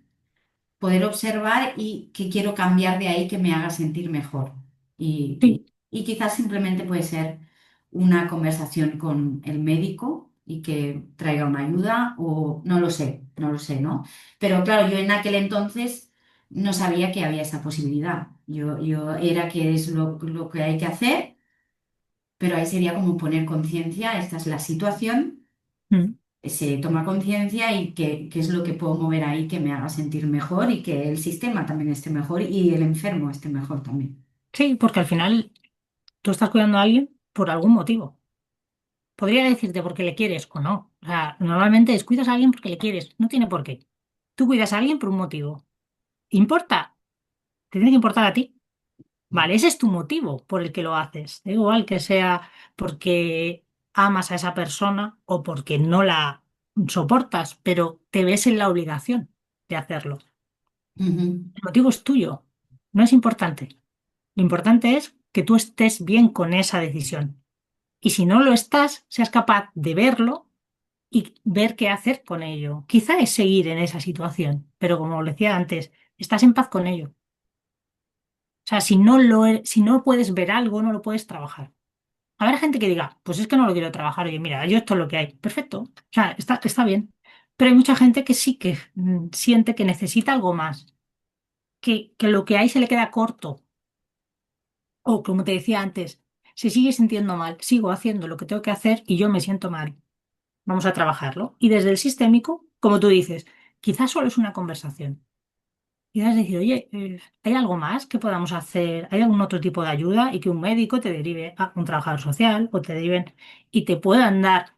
poder observar y que quiero cambiar de ahí que me haga sentir mejor.
Sí.
Y quizás simplemente puede ser una conversación con el médico y que traiga una ayuda o no lo sé, no lo sé, ¿no? Pero claro, yo en aquel entonces no sabía que había esa posibilidad. Yo era que es lo que hay que hacer, pero ahí sería como poner conciencia, esta es la situación,
Mm.
se toma conciencia y qué es lo que puedo mover ahí que me haga sentir mejor y que el sistema también esté mejor y el enfermo esté mejor también.
Sí, porque al final tú estás cuidando a alguien por algún motivo. Podría decirte porque le quieres o no. O sea, normalmente es cuidas a alguien porque le quieres. No tiene por qué. Tú cuidas a alguien por un motivo. ¿Importa? Te tiene que importar a ti. Vale, ese es tu motivo por el que lo haces. Da igual que sea porque amas a esa persona o porque no la soportas, pero te ves en la obligación de hacerlo.
Ujú,
El motivo es tuyo, no es importante. Lo importante es que tú estés bien con esa decisión. Y si no lo estás, seas capaz de verlo y ver qué hacer con ello. Quizá es seguir en esa situación, pero como lo decía antes, estás en paz con ello. O sea, si no puedes ver algo, no lo puedes trabajar. Habrá gente que diga, pues es que no lo quiero trabajar. Oye, mira, yo esto es lo que hay. Perfecto. O sea, está bien. Pero hay mucha gente que sí que siente que necesita algo más, que lo que hay se le queda corto. O como te decía antes, se sigue sintiendo mal, sigo haciendo lo que tengo que hacer y yo me siento mal. Vamos a trabajarlo. Y desde el sistémico, como tú dices, quizás solo es una conversación. Quizás decir, oye, ¿hay algo más que podamos hacer? ¿Hay algún otro tipo de ayuda? Y que un médico te derive a un trabajador social o te deriven y te puedan dar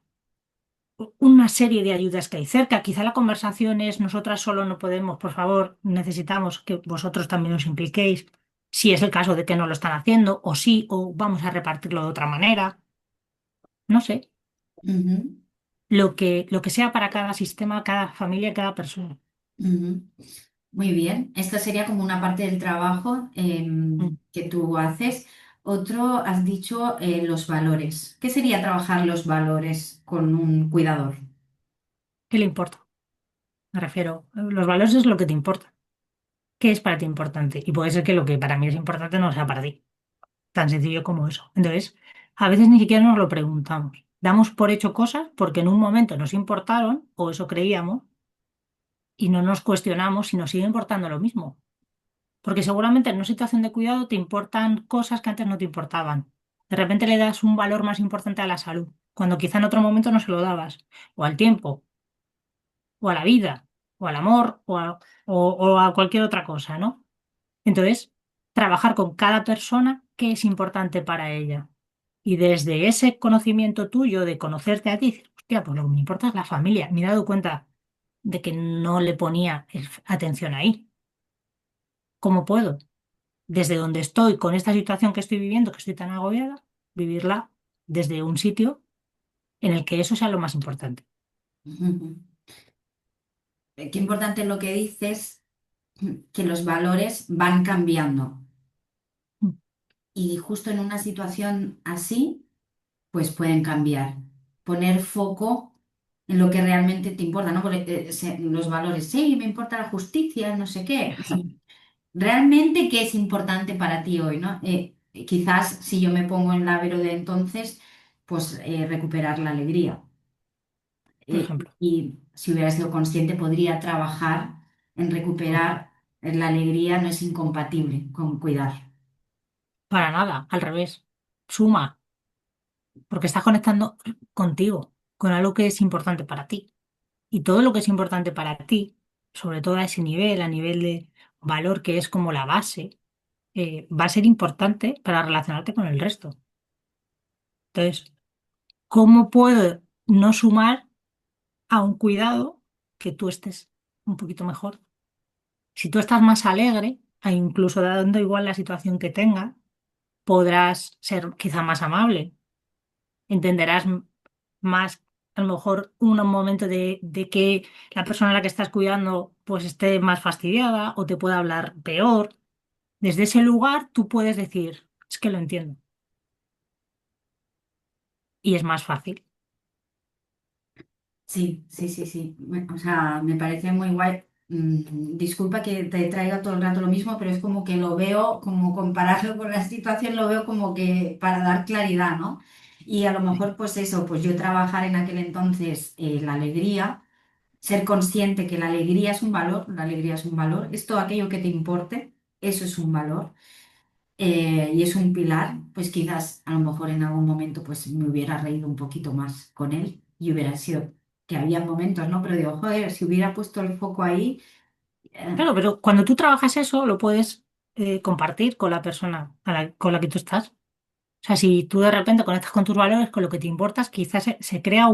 una serie de ayudas que hay cerca. Quizá la conversación es, nosotras solo no podemos, por favor, necesitamos que vosotros también os impliquéis, si es el caso de que no lo están haciendo, o sí, o vamos a repartirlo de otra manera. No sé,
ujú,
lo que sea para cada sistema, cada familia, cada persona.
ujú. Muy bien, esta sería como una parte del trabajo
Mm.
que tú haces. Otro, has dicho los valores. ¿Qué sería trabajar los valores con un cuidador?
¿Qué le importa? Me refiero, los valores es lo que te importa. ¿Qué es para ti importante? Y puede ser que lo que para mí es importante no sea para ti. Tan sencillo como eso. Entonces, a veces ni siquiera nos lo preguntamos. Damos por hecho cosas porque en un momento nos importaron, o eso creíamos, y no nos cuestionamos si nos sigue importando lo mismo. Porque seguramente en una situación de cuidado te importan cosas que antes no te importaban. De repente le das un valor más importante a la salud, cuando quizá en otro momento no se lo dabas, o al tiempo, o a la vida, o al amor, o a cualquier otra cosa, ¿no? Entonces, trabajar con cada persona qué es importante para ella. Y desde ese conocimiento tuyo de conocerte a ti, dices, hostia, pues lo que me importa es la familia. Me he dado cuenta de que no le ponía atención ahí. ¿Cómo puedo? desde donde estoy, con esta situación que estoy viviendo, que estoy tan agobiada, vivirla desde un sitio en el que eso sea lo más importante.
Qué importante lo que dices, que los valores van cambiando. Y justo en una situación así, pues pueden cambiar. Poner foco en lo que realmente te importa, ¿no? Porque los valores, sí, me importa la justicia, no sé qué. Realmente, ¿qué es importante para ti hoy, ¿no? Quizás si yo me pongo en la Vero de entonces, pues recuperar la alegría.
Por ejemplo.
Y si hubiera sido consciente, podría trabajar en recuperar la alegría, no es incompatible con cuidar.
Para nada, al revés. Suma, porque estás conectando contigo, con algo que es importante para ti. Y todo lo que es importante para ti, sobre todo a ese nivel, a nivel de valor que es como la base, va a ser importante para relacionarte con el resto. Entonces, ¿cómo puedo no sumar a un cuidado que tú estés un poquito mejor? Si tú estás más alegre, e incluso dando igual la situación que tengas, podrás ser quizá más amable, entenderás más a lo mejor un momento de que la persona a la que estás cuidando pues esté más fastidiada o te pueda hablar peor. Desde ese lugar tú puedes decir, es que lo entiendo y es más fácil.
Sí, sí, sí, sí. O sea, me parece muy guay. Disculpa que te traiga todo el rato lo mismo, pero es como que lo veo, como compararlo con la situación, lo veo como que para dar claridad, ¿no? Y a lo mejor, pues eso, pues yo trabajar en aquel entonces la alegría, ser consciente que la alegría es un valor, la alegría es un valor, es todo aquello que te importe, eso es un valor y es un pilar, pues quizás a lo mejor en algún momento pues me hubiera reído un poquito más con él y hubiera sido, que había momentos, ¿no? Pero digo, joder, si hubiera puesto el foco ahí,
Claro, pero cuando tú trabajas eso, lo puedes compartir con la persona con la que tú estás. O sea, si tú de repente conectas con tus valores, con lo que te importas, quizás se crea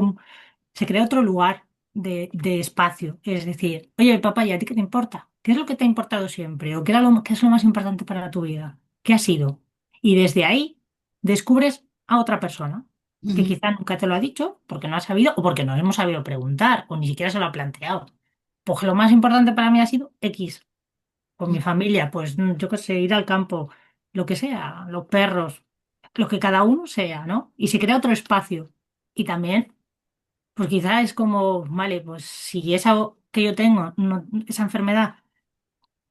se crea otro lugar de espacio. Es decir, oye, papá, ¿y a ti qué te importa? ¿Qué es lo que te ha importado siempre? ¿O qué es lo más importante para tu vida? ¿Qué ha sido? Y desde ahí descubres a otra persona que
ujú,
quizá nunca te lo ha dicho porque no ha sabido o porque no hemos sabido preguntar o ni siquiera se lo ha planteado. Pues lo más importante para mí ha sido X. Con mi familia, pues yo qué sé, ir al campo, lo que sea, los perros, lo que cada uno sea, ¿no? Y se crea otro espacio. Y también pues quizá es como, vale, pues si esa que yo tengo, esa enfermedad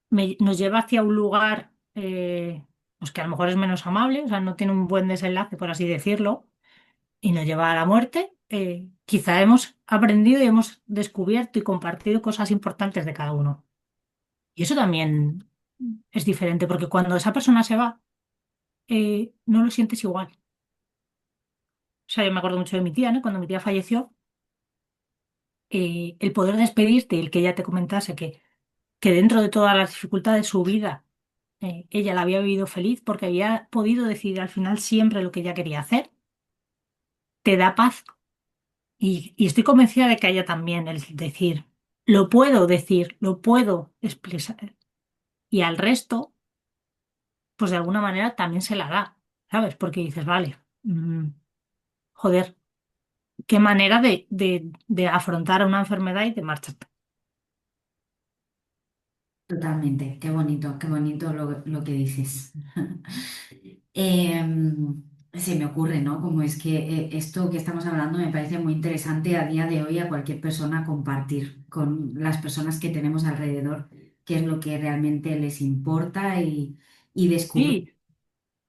nos lleva hacia un lugar pues que a lo mejor es menos amable, o sea, no tiene un buen desenlace, por así decirlo, y nos lleva a la muerte, quizá hemos aprendido y hemos descubierto y compartido cosas importantes de cada uno. Y eso también es diferente, porque cuando esa persona se va, no lo sientes igual. O sea, yo me acuerdo mucho de mi tía, ¿no? Cuando mi tía falleció, el poder despedirte, el que ella te comentase que dentro de todas las dificultades de su vida, ella la había vivido feliz porque había podido decidir al final siempre lo que ella quería hacer, te da paz. Y estoy convencida de que haya también el decir, lo puedo expresar. Y al resto, pues de alguna manera también se la da, ¿sabes? Porque dices, vale, joder, qué manera de afrontar una enfermedad y de marcharte.
totalmente, qué bonito lo que dices. Se me ocurre, ¿no? Como es que esto que estamos hablando me parece muy interesante a día de hoy a cualquier persona compartir con las personas que tenemos alrededor qué es lo que realmente les importa y descubrir.
Sí,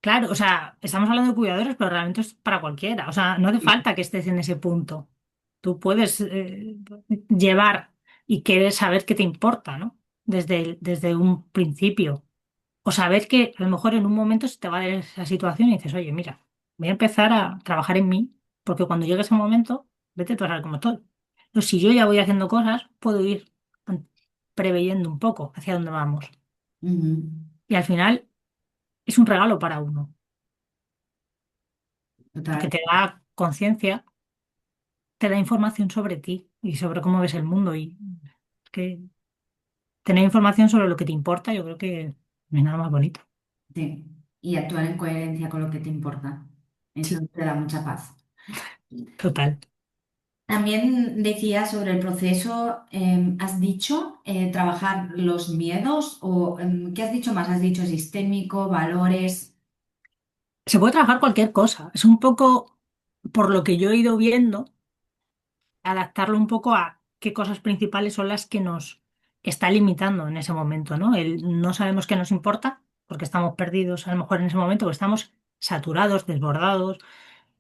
claro, o sea, estamos hablando de cuidadores, pero realmente es para cualquiera. O sea, no hace falta que estés en ese punto. Tú puedes llevar y querer saber qué te importa, ¿no? Desde un principio. O saber que a lo mejor en un momento se te va a dar esa situación y dices, oye, mira, voy a empezar a trabajar en mí, porque cuando llegue ese momento, vete tú a saber cómo estoy. Entonces, si yo ya voy haciendo cosas, puedo ir preveyendo un poco hacia dónde vamos.
Ujú,
Y al final es un regalo para uno, porque
total.
te da conciencia, te da información sobre ti y sobre cómo ves el mundo. Y que tener información sobre lo que te importa, yo creo que no hay nada más bonito.
Sí. Y actuar en coherencia con lo que te importa. Eso
Sí,
te da mucha paz.
total.
También decía sobre el proceso, has dicho trabajar los miedos o ¿qué has dicho más? Has dicho sistémico, valores.
Se puede trabajar cualquier cosa. Es un poco, por lo que yo he ido viendo, adaptarlo un poco a qué cosas principales son las que nos está limitando en ese momento, ¿no? No sabemos qué nos importa porque estamos perdidos a lo mejor en ese momento, porque estamos saturados, desbordados,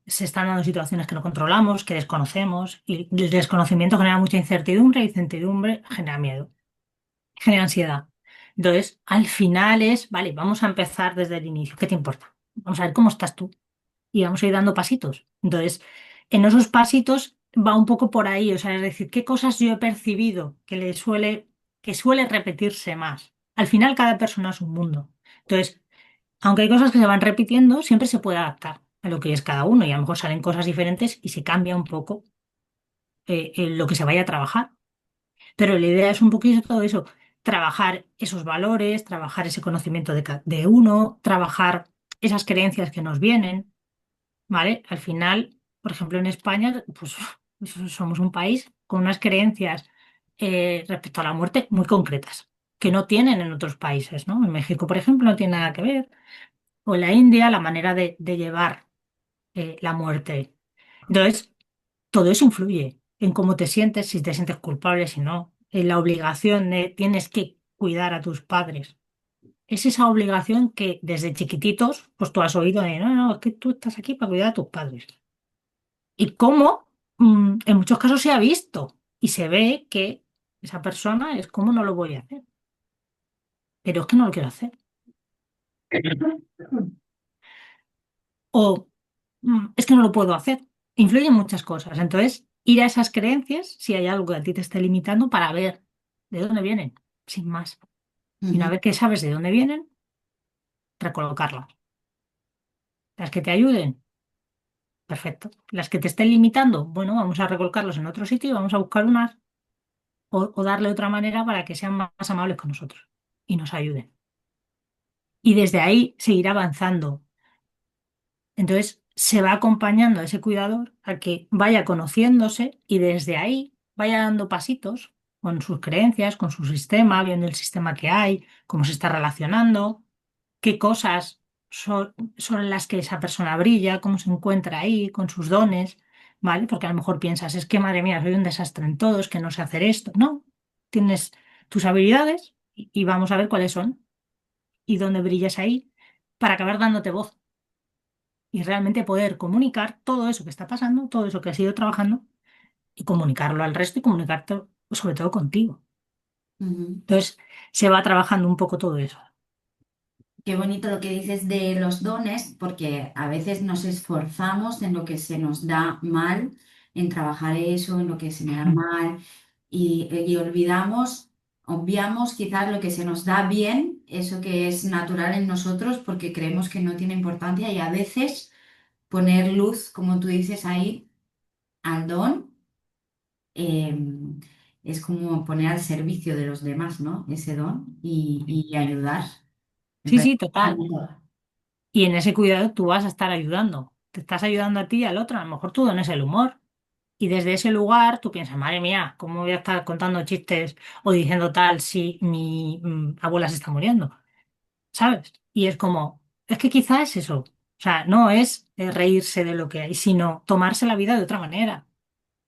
se están dando situaciones que no controlamos, que desconocemos, y el desconocimiento genera mucha incertidumbre, y incertidumbre genera miedo, genera ansiedad. Entonces, al final es, vale, vamos a empezar desde el inicio. ¿Qué te importa? Vamos a ver cómo estás tú y vamos a ir dando pasitos. Entonces, en esos pasitos va un poco por ahí, o sea, es decir, qué cosas yo he percibido que suele repetirse más. Al final, cada persona es un mundo. Entonces, aunque hay cosas que se van repitiendo, siempre se puede adaptar a lo que es cada uno y a lo mejor salen cosas diferentes y se cambia un poco lo que se vaya a trabajar. Pero la idea es un poquito todo eso, trabajar esos valores, trabajar ese conocimiento de uno, trabajar esas creencias que nos vienen. ¿Vale? Al final, por ejemplo, en España, pues somos un país con unas creencias respecto a la muerte muy concretas, que no tienen en otros países, ¿no? En México, por ejemplo, no tiene nada que ver, o en la India, la manera de llevar la muerte. Entonces, todo eso influye en cómo te sientes, si te sientes culpable, si no, en la obligación de tienes que cuidar a tus padres. Es esa obligación que desde chiquititos, pues tú has oído de, no, no, es que tú estás aquí para cuidar a tus padres. Y cómo en muchos casos se ha visto y se ve que esa persona es como no lo voy a hacer, pero es que no lo quiero hacer. O es que no lo puedo hacer. Influyen muchas cosas. Entonces, ir a esas creencias, si hay algo que a ti te esté limitando, para ver de dónde vienen, sin más. Y una
Ujú,
vez que sabes de dónde vienen, recolocarlas. Las que te ayuden, perfecto. Las que te estén limitando, bueno, vamos a recolocarlos en otro sitio y vamos a buscar unas o darle otra manera para que sean más amables con nosotros y nos ayuden. Y desde ahí seguir avanzando. Entonces se va acompañando a ese cuidador a que vaya conociéndose y desde ahí vaya dando pasitos con sus creencias, con su sistema, viendo el sistema que hay, cómo se está relacionando, qué cosas son las que esa persona brilla, cómo se encuentra ahí, con sus dones, ¿vale? Porque a lo mejor piensas, es que madre mía, soy un desastre en todo, es que no sé hacer esto. No, tienes tus habilidades y vamos a ver cuáles son y dónde brillas ahí para acabar dándote voz y realmente poder comunicar todo eso que está pasando, todo eso que has ido trabajando y comunicarlo al resto y comunicarte sobre todo contigo.
ujú.
Entonces se va trabajando un poco todo eso.
Qué bonito lo que dices de los dones, porque a veces nos esforzamos en lo que se nos da mal, en trabajar eso, en lo que se me da mal, y obviamos quizás lo que se nos da bien, eso que es natural en nosotros, porque creemos que no tiene importancia y a veces poner luz, como tú dices ahí, al don, eh, es como poner al servicio de los demás, ¿no? Ese don y ayudar. Me
Sí,
parece
sí, total.
bonito.
Y en ese cuidado tú vas a estar ayudando. Te estás ayudando a ti y al otro. A lo mejor tú no es el humor. Y desde ese lugar tú piensas, madre mía, ¿cómo voy a estar contando chistes o diciendo tal si mi abuela se está muriendo? ¿Sabes? Y es como, es que quizás es eso. O sea, no es reírse de lo que hay, sino tomarse la vida de otra manera.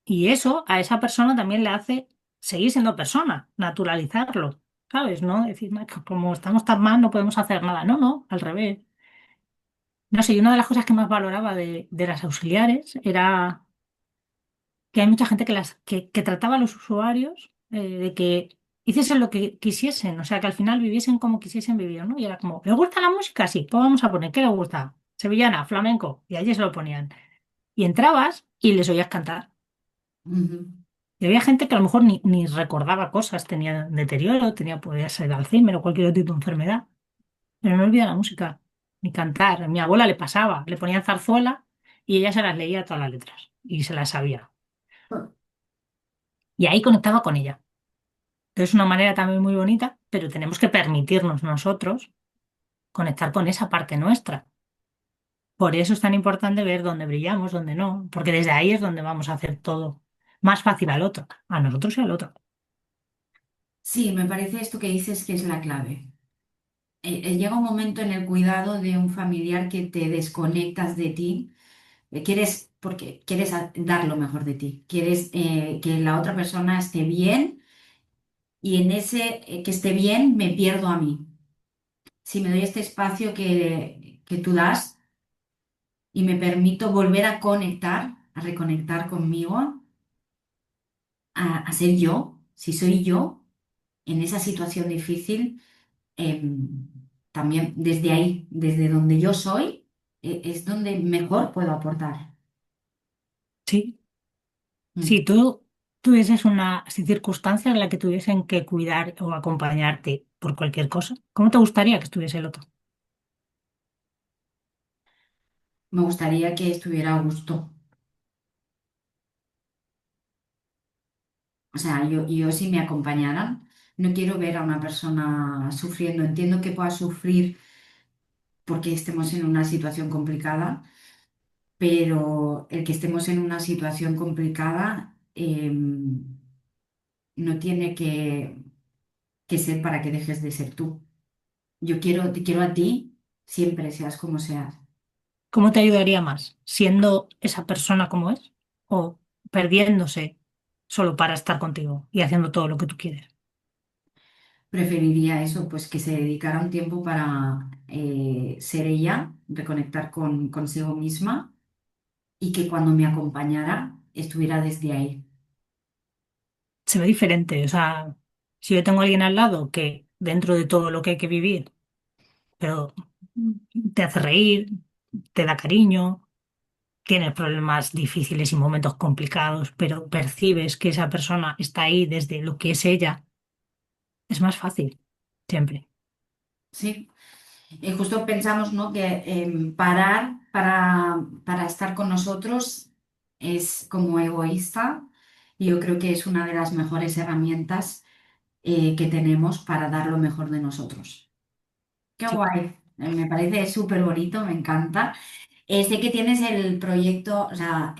Y eso a esa persona también le hace seguir siendo persona, naturalizarlo. ¿Sabes? ¿No? Decir, "No, que como estamos tan mal no podemos hacer nada". No, no, al revés. No sé, y una de las cosas que más valoraba de las auxiliares era que hay mucha gente que trataba a los usuarios de que hiciesen lo que quisiesen, o sea, que al final viviesen como quisiesen vivir, ¿no? Y era como, ¿les gusta la música? Sí, pues vamos a poner, ¿qué les gusta? Sevillana, flamenco, y allí se lo ponían. Y entrabas y les oías cantar.
Ujú.
Y había gente que a lo mejor ni recordaba cosas, tenía deterioro, podía ser Alzheimer o cualquier otro tipo de enfermedad, pero no olvida la música, ni cantar. A mi abuela le pasaba, le ponían zarzuela y ella se las leía todas las letras y se las sabía. Y ahí conectaba con ella. Entonces, es una manera también muy bonita, pero tenemos que permitirnos nosotros conectar con esa parte nuestra. Por eso es tan importante ver dónde brillamos, dónde no, porque desde ahí es donde vamos a hacer todo más fácil al otro, a nosotros y al otro.
Sí, me parece esto que dices que es la clave. Llega un momento en el cuidado de un familiar que te desconectas de ti, quieres, porque quieres dar lo mejor de ti, quieres que la otra persona esté bien y en ese que esté bien me pierdo a mí. Si me doy este espacio que tú das y me permito volver a conectar, a reconectar conmigo, a ser yo, si soy yo en esa situación difícil, em, también desde ahí, desde donde yo soy, es donde mejor puedo aportar.
Sí,
Mm.
si tú tuvieses una circunstancia en la que tuviesen que cuidar o acompañarte por cualquier cosa, ¿cómo te gustaría que estuviese el otro?
Me gustaría que estuviera a gusto. O sea, yo si me acompañaran, no quiero ver a una persona sufriendo. Entiendo que pueda sufrir porque estemos en una situación complicada, pero el que estemos en una situación complicada no tiene que ser para que dejes de ser tú. Te quiero a ti, siempre seas como seas.
¿Cómo te ayudaría más? ¿Siendo esa persona como es o perdiéndose solo para estar contigo y haciendo todo lo que tú quieres?
Preferiría eso, pues que se dedicara un tiempo para ser ella, reconectar consigo misma y que cuando me acompañara estuviera desde ahí.
Se ve diferente. O sea, si yo tengo a alguien al lado que dentro de todo lo que hay que vivir, pero te hace reír, te da cariño, tienes problemas difíciles y momentos complicados, pero percibes que esa persona está ahí desde lo que es ella, es más fácil, siempre.
Sí, y justo pensamos, ¿no? que parar para estar con nosotros es como egoísta y yo creo que es una de las mejores herramientas que tenemos para dar lo mejor de nosotros. Qué
Sí.
guay, me parece súper bonito, me encanta. Sé que tienes el proyecto, o sea,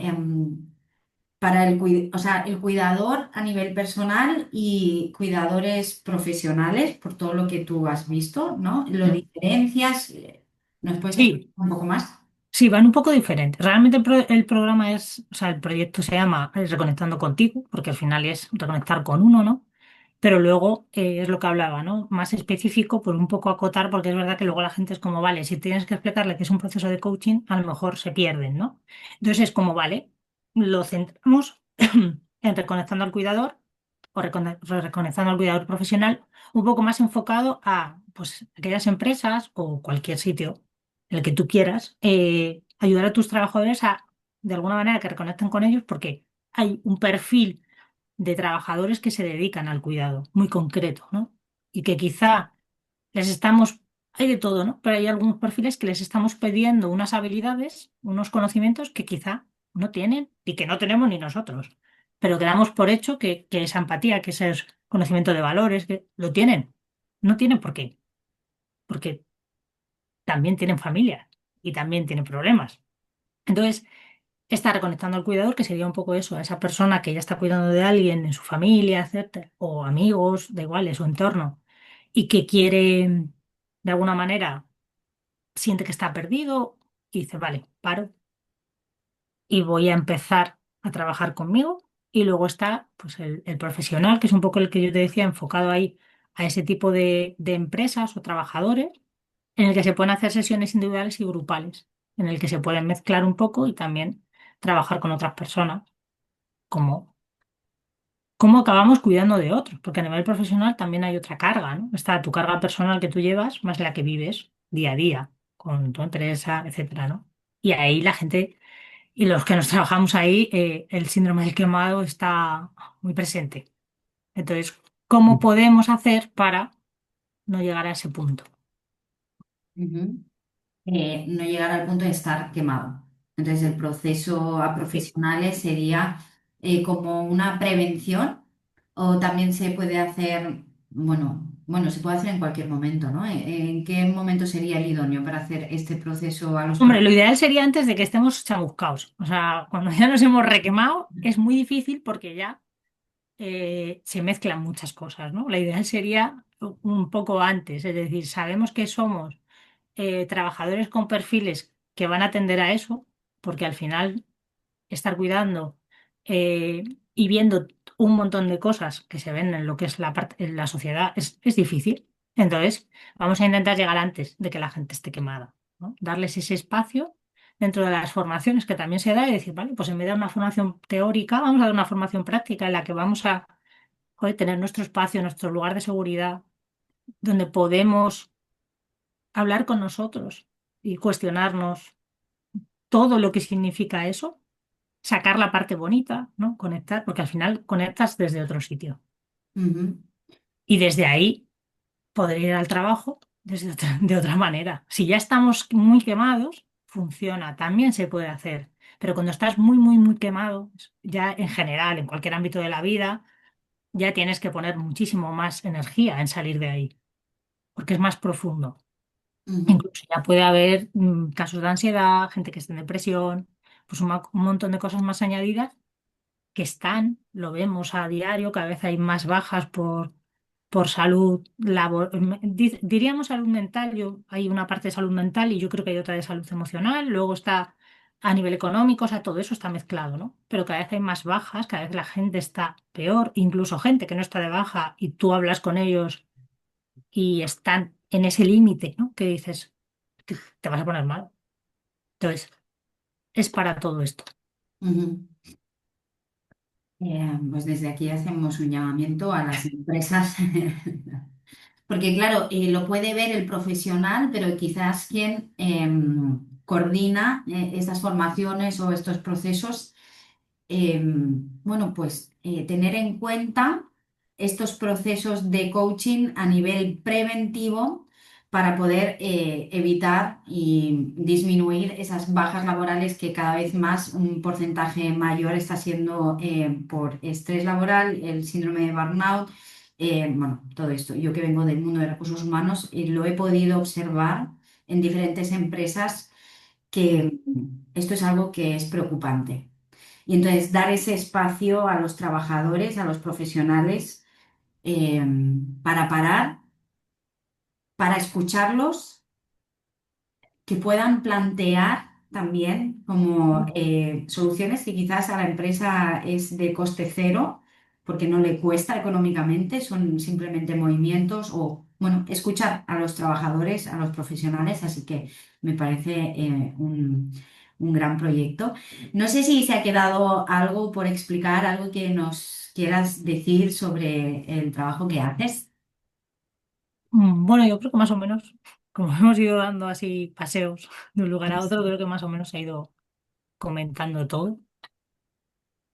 para o sea, el cuidador a nivel personal y cuidadores profesionales, por todo lo que tú has visto, ¿no? ¿Lo
Mm.
diferencias? ¿Nos puedes explicar
Sí,
un poco más?
sí, van un poco diferentes. Realmente el programa es, o sea, el proyecto se llama Reconectando Contigo, porque al final es reconectar con uno, ¿no? Pero luego es lo que hablaba, ¿no? Más específico, por un poco acotar, porque es verdad que luego la gente es como, vale, si tienes que explicarle que es un proceso de coaching, a lo mejor se pierden, ¿no? Entonces es como, vale, lo centramos en reconectando al cuidador o reconectando al cuidador profesional, un poco más enfocado a, pues, aquellas empresas o cualquier sitio el que tú quieras, ayudar a tus trabajadores a, de alguna manera, que reconecten con ellos, porque hay un perfil de trabajadores que se dedican al cuidado, muy concreto, ¿no? Y que quizá les estamos, hay de todo, ¿no? Pero hay algunos perfiles que les estamos pidiendo unas habilidades, unos conocimientos que quizá no tienen y que no tenemos ni nosotros, pero que damos por hecho que esa empatía, que ese conocimiento de valores, que lo tienen. No tienen por qué, porque también tienen familia y también tienen problemas. Entonces, está reconectando al cuidador, que sería un poco eso, a esa persona que ya está cuidando de alguien en su familia, etcétera, o amigos, da igual, en su entorno, y que quiere, de alguna manera, siente que está perdido y dice, vale, paro y voy a empezar a trabajar conmigo. Y luego está, pues, el profesional, que es un poco el que yo te decía, enfocado ahí a ese tipo de empresas o trabajadores en el que se pueden hacer sesiones individuales y grupales, en el que se pueden mezclar un poco y también trabajar con otras personas, como cómo acabamos cuidando de otros, porque a nivel profesional también hay otra carga, ¿no? Está tu carga personal que tú llevas más la que vives día a día con tu empresa, etcétera, ¿no? Y ahí la gente y los que nos trabajamos ahí, el síndrome del quemado está muy presente. Entonces, ¿cómo podemos hacer para no llegar a ese punto?
Ujú. No llegar al punto de estar quemado. Entonces, el proceso a
Sí.
profesionales sería como una prevención o también se puede hacer, bueno. bueno, se puede hacer en cualquier momento, ¿no? ¿En qué momento sería el idóneo para hacer este proceso a los
Hombre, lo ideal sería antes de que estemos chamuscados. O sea, cuando ya nos hemos requemado, es muy difícil porque ya se mezclan muchas cosas, ¿no? La ideal sería un poco antes, es decir, sabemos que somos trabajadores con perfiles que van a atender a eso, porque al final estar cuidando eh, y viendo un montón de cosas que se ven en lo que es la parte, en la sociedad es difícil. Entonces, vamos a intentar llegar antes de que la gente esté quemada, ¿no? Darles ese espacio dentro de las formaciones que también se da y decir, vale, pues en vez de una formación teórica, vamos a dar una formación práctica en la que vamos a, joder, tener nuestro espacio, nuestro lugar de seguridad, donde podemos hablar con nosotros y cuestionarnos todo lo que significa eso, sacar la parte bonita, ¿no? Conectar, porque al final conectas desde otro sitio.
Ujú,
Y desde ahí poder ir al trabajo de otra manera. Si ya estamos muy quemados, funciona, también se puede hacer. Pero cuando estás muy, muy, muy quemado, ya en general, en cualquier ámbito de la vida, ya tienes que poner muchísimo más energía en salir de ahí, porque es más profundo.
ujú,
Incluso ya puede haber casos de ansiedad, gente que esté en depresión, pues un montón de cosas más añadidas que están, lo vemos a diario, cada vez hay más bajas por salud diríamos salud mental, hay una parte de salud mental y yo creo que hay otra de salud emocional, luego está a nivel económico, o sea, todo eso está mezclado, ¿no? Pero cada vez hay más bajas, cada vez la gente está peor, incluso gente que no está de baja y tú hablas con ellos y están en ese límite, ¿no? Que dices, te vas a poner mal. Entonces, es para todo esto.
ujú. Pues desde aquí hacemos un llamamiento a las empresas, porque claro, lo puede ver el profesional, pero quizás quien coordina estas formaciones o estos procesos bueno, pues tener en cuenta estos procesos de coaching a nivel preventivo para poder evitar y disminuir esas bajas laborales que cada vez más un porcentaje mayor está siendo por estrés laboral, el síndrome de burnout, bueno, todo esto. Yo que vengo del mundo de recursos humanos, lo he podido observar en diferentes empresas que esto es algo que es preocupante. Y entonces dar ese espacio a los trabajadores, a los profesionales, eh, para parar, para escucharlos, que puedan plantear también como soluciones que quizás a la empresa es de coste cero, porque no le cuesta económicamente, son simplemente movimientos o, bueno, escuchar a los trabajadores, a los profesionales, así que me parece un gran proyecto. No sé si se ha quedado algo por explicar, algo que nos quieras decir sobre el trabajo que haces.
Bueno, yo creo que más o menos, como hemos ido dando así paseos de un lugar a otro, creo que más o menos se ha ido comentando todo.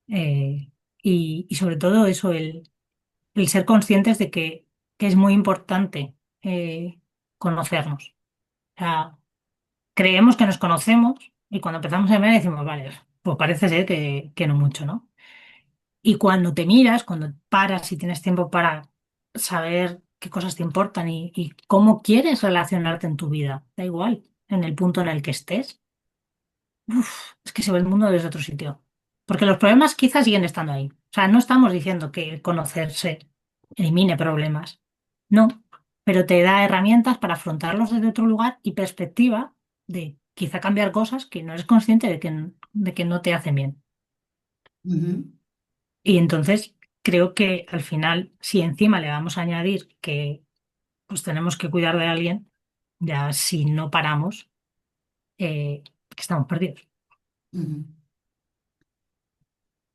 Eh, y sobre todo eso, el ser conscientes de que es muy importante conocernos. O sea, creemos que nos conocemos y cuando empezamos a ver decimos, vale, pues parece ser que no mucho, ¿no? Y cuando te miras, cuando paras y tienes tiempo para saber qué cosas te importan y cómo quieres relacionarte en tu vida, da igual, en el punto en el que estés, es que se ve el mundo desde otro sitio. Porque los problemas quizás siguen estando ahí. O sea, no estamos diciendo que el conocerse elimine problemas. No, pero te da herramientas para afrontarlos desde otro lugar y perspectiva de quizá cambiar cosas que no eres consciente de que no te hacen bien.
Ujú,
Y entonces creo que al final, si encima le vamos a añadir que pues tenemos que cuidar de alguien, ya si no paramos, que estamos perdidos.
ujú.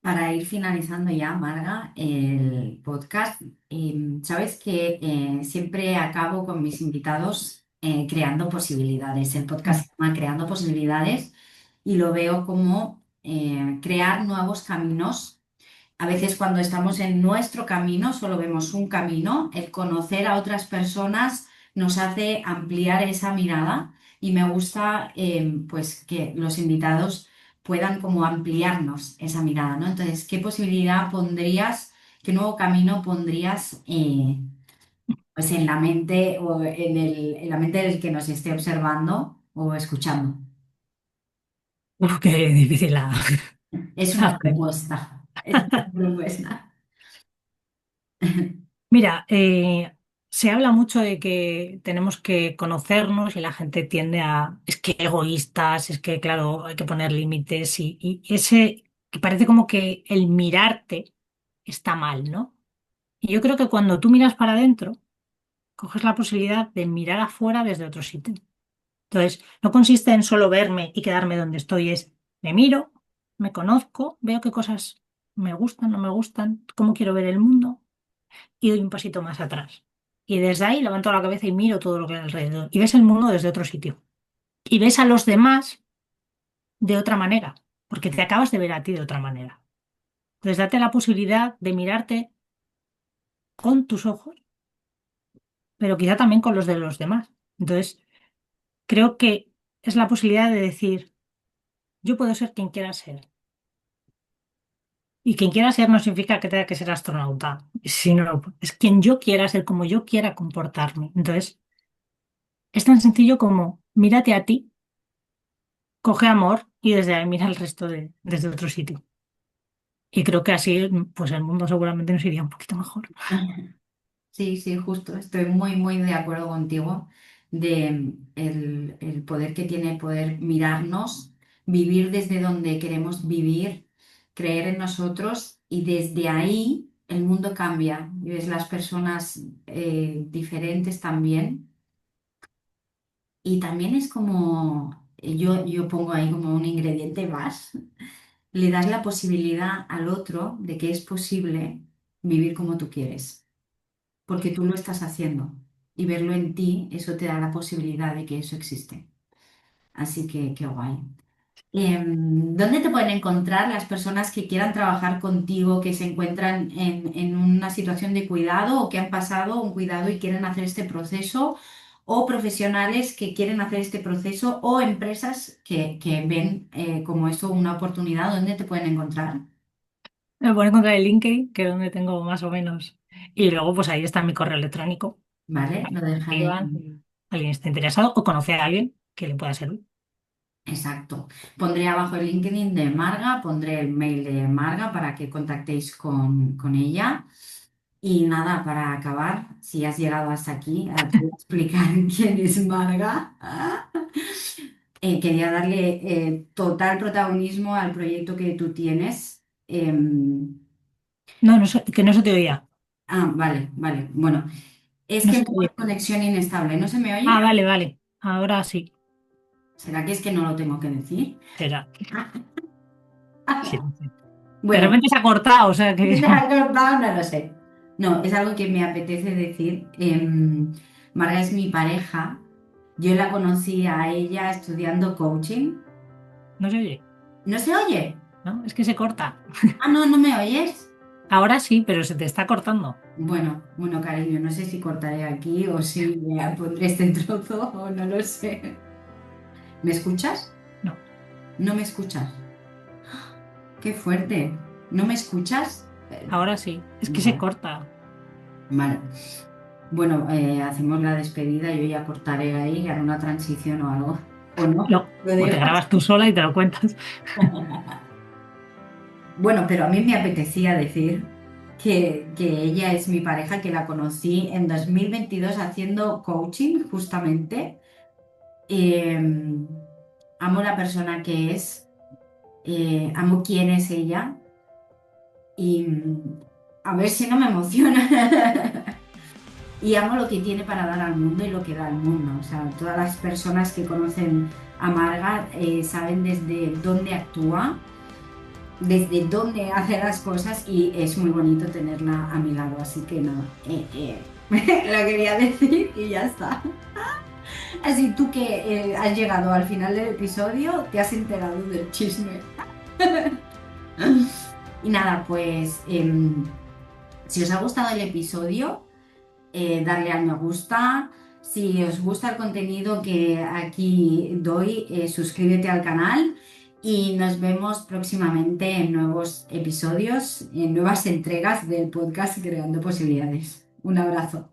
Para ir finalizando ya, Marga, el podcast, sabes que siempre acabo con mis invitados creando posibilidades. El
Mm.
podcast se llama Creando Posibilidades y lo veo como crear nuevos caminos. A veces cuando estamos en nuestro camino solo vemos un camino, el conocer a otras personas nos hace ampliar esa mirada y me gusta pues que los invitados puedan como ampliarnos esa mirada, ¿no? Entonces, ¿qué posibilidad pondrías, qué nuevo camino pondrías Pues en la mente o en la mente del que nos esté observando o escuchando.
Uf, qué difícil
Es una
hacer.
propuesta. Es una propuesta.
Mira, se habla mucho de que tenemos que conocernos y la gente tiende a, es que egoístas, es que, claro, hay que poner límites y ese, que parece como que el mirarte está mal, ¿no? Y yo creo que cuando tú miras para adentro, coges la posibilidad de mirar afuera desde otro sitio. Entonces, no consiste en solo verme y quedarme donde estoy, es me miro, me conozco, veo qué cosas me gustan, no me gustan, cómo quiero ver el mundo y doy un pasito más atrás. Y desde ahí levanto la cabeza y miro todo lo que hay alrededor. Y ves el mundo desde otro sitio. Y ves a los demás de otra manera, porque te acabas de ver a ti de otra manera. Entonces, date la posibilidad de mirarte con tus ojos, pero quizá también con los de los demás. Entonces, creo que es la posibilidad de decir, yo puedo ser quien quiera ser. Y quien quiera ser no significa que tenga que ser astronauta, sino es quien yo quiera ser, como yo quiera comportarme. Entonces, es tan sencillo como mírate a ti, coge amor y desde ahí mira el resto desde otro sitio. Y creo que así, pues el mundo seguramente nos iría un poquito mejor.
Sí, sí, justo. Estoy muy, muy de acuerdo contigo de el poder que tiene poder mirarnos, vivir desde donde queremos vivir, creer en nosotros y desde ahí el mundo cambia y ves las personas diferentes también. Y también es como, yo pongo ahí como un ingrediente más, le das la posibilidad al otro de que es posible vivir como tú quieres porque tú lo estás haciendo y verlo en ti, eso te da la posibilidad de que eso existe. Así que qué guay. ¿Dónde te pueden encontrar las personas que quieran trabajar contigo, que se encuentran en una situación de cuidado o que han pasado un cuidado y quieren hacer este proceso? O profesionales que quieren hacer este proceso o empresas que ven como eso una oportunidad, ¿dónde te pueden encontrar?
Me voy a encontrar el LinkedIn, que es donde tengo más o menos. Y luego, pues ahí está mi correo electrónico.
¿Vale?
Para
Lo
que me
dejaré.
escriban si alguien está interesado o conoce a alguien que le pueda servir.
Exacto. Pondré abajo el LinkedIn de Marga, pondré el mail de Marga para que contactéis con ella. Y nada, para acabar, si has llegado hasta aquí, te voy a explicar quién es Marga. Quería darle total protagonismo al proyecto que tú tienes.
No, no, que no se te oía.
Vale, vale. Bueno, es
No
que
se te
tengo
oye.
conexión inestable. ¿No se me
Ah,
oye?
vale, vale. Ahora sí.
¿Será que es que no lo tengo que decir?
Será. Sí, sí. De
Bueno.
repente se ha cortado, o sea que.
¿Se ha cortado? No lo sé. No, es algo que me apetece decir. Marga es mi pareja. Yo la conocí a ella estudiando coaching.
No se oye,
¿No se oye?
¿no? Es que se corta.
Ah, no, ¿no me oyes?
Ahora sí, pero se te está cortando.
Bueno, bueno, cariño, no sé si cortaré aquí o si me pondré este trozo o no lo sé. ¿Me escuchas?
No,
No me escuchas. Qué fuerte. ¿No me escuchas?
ahora sí. Es que se
Vale.
corta.
Vale. Bueno, hacemos la despedida, yo ya cortaré ahí, haré una transición o algo. ¿O no?
No.
¿Lo
O te
dejas?
grabas tú sola y te lo cuentas.
Bueno, pero a mí me apetecía decir que ella es mi pareja, que la conocí en 2022 haciendo coaching, justamente. Eh, amo la persona que es, amo quién es ella y a ver si no me emociona. Y amo lo que tiene para dar al mundo y lo que da al mundo. O sea, todas las personas que conocen a Marga saben desde dónde actúa, desde dónde hace las cosas y es muy bonito tenerla a mi lado. Así que nada, lo quería decir y ya está. Así tú que has llegado al final del episodio, te has enterado del chisme. Y nada, pues si os ha gustado el episodio... darle al me gusta. Si os gusta el contenido que aquí doy, suscríbete al canal y nos vemos próximamente en nuevos episodios, en nuevas entregas del podcast Creando Posibilidades. Un abrazo.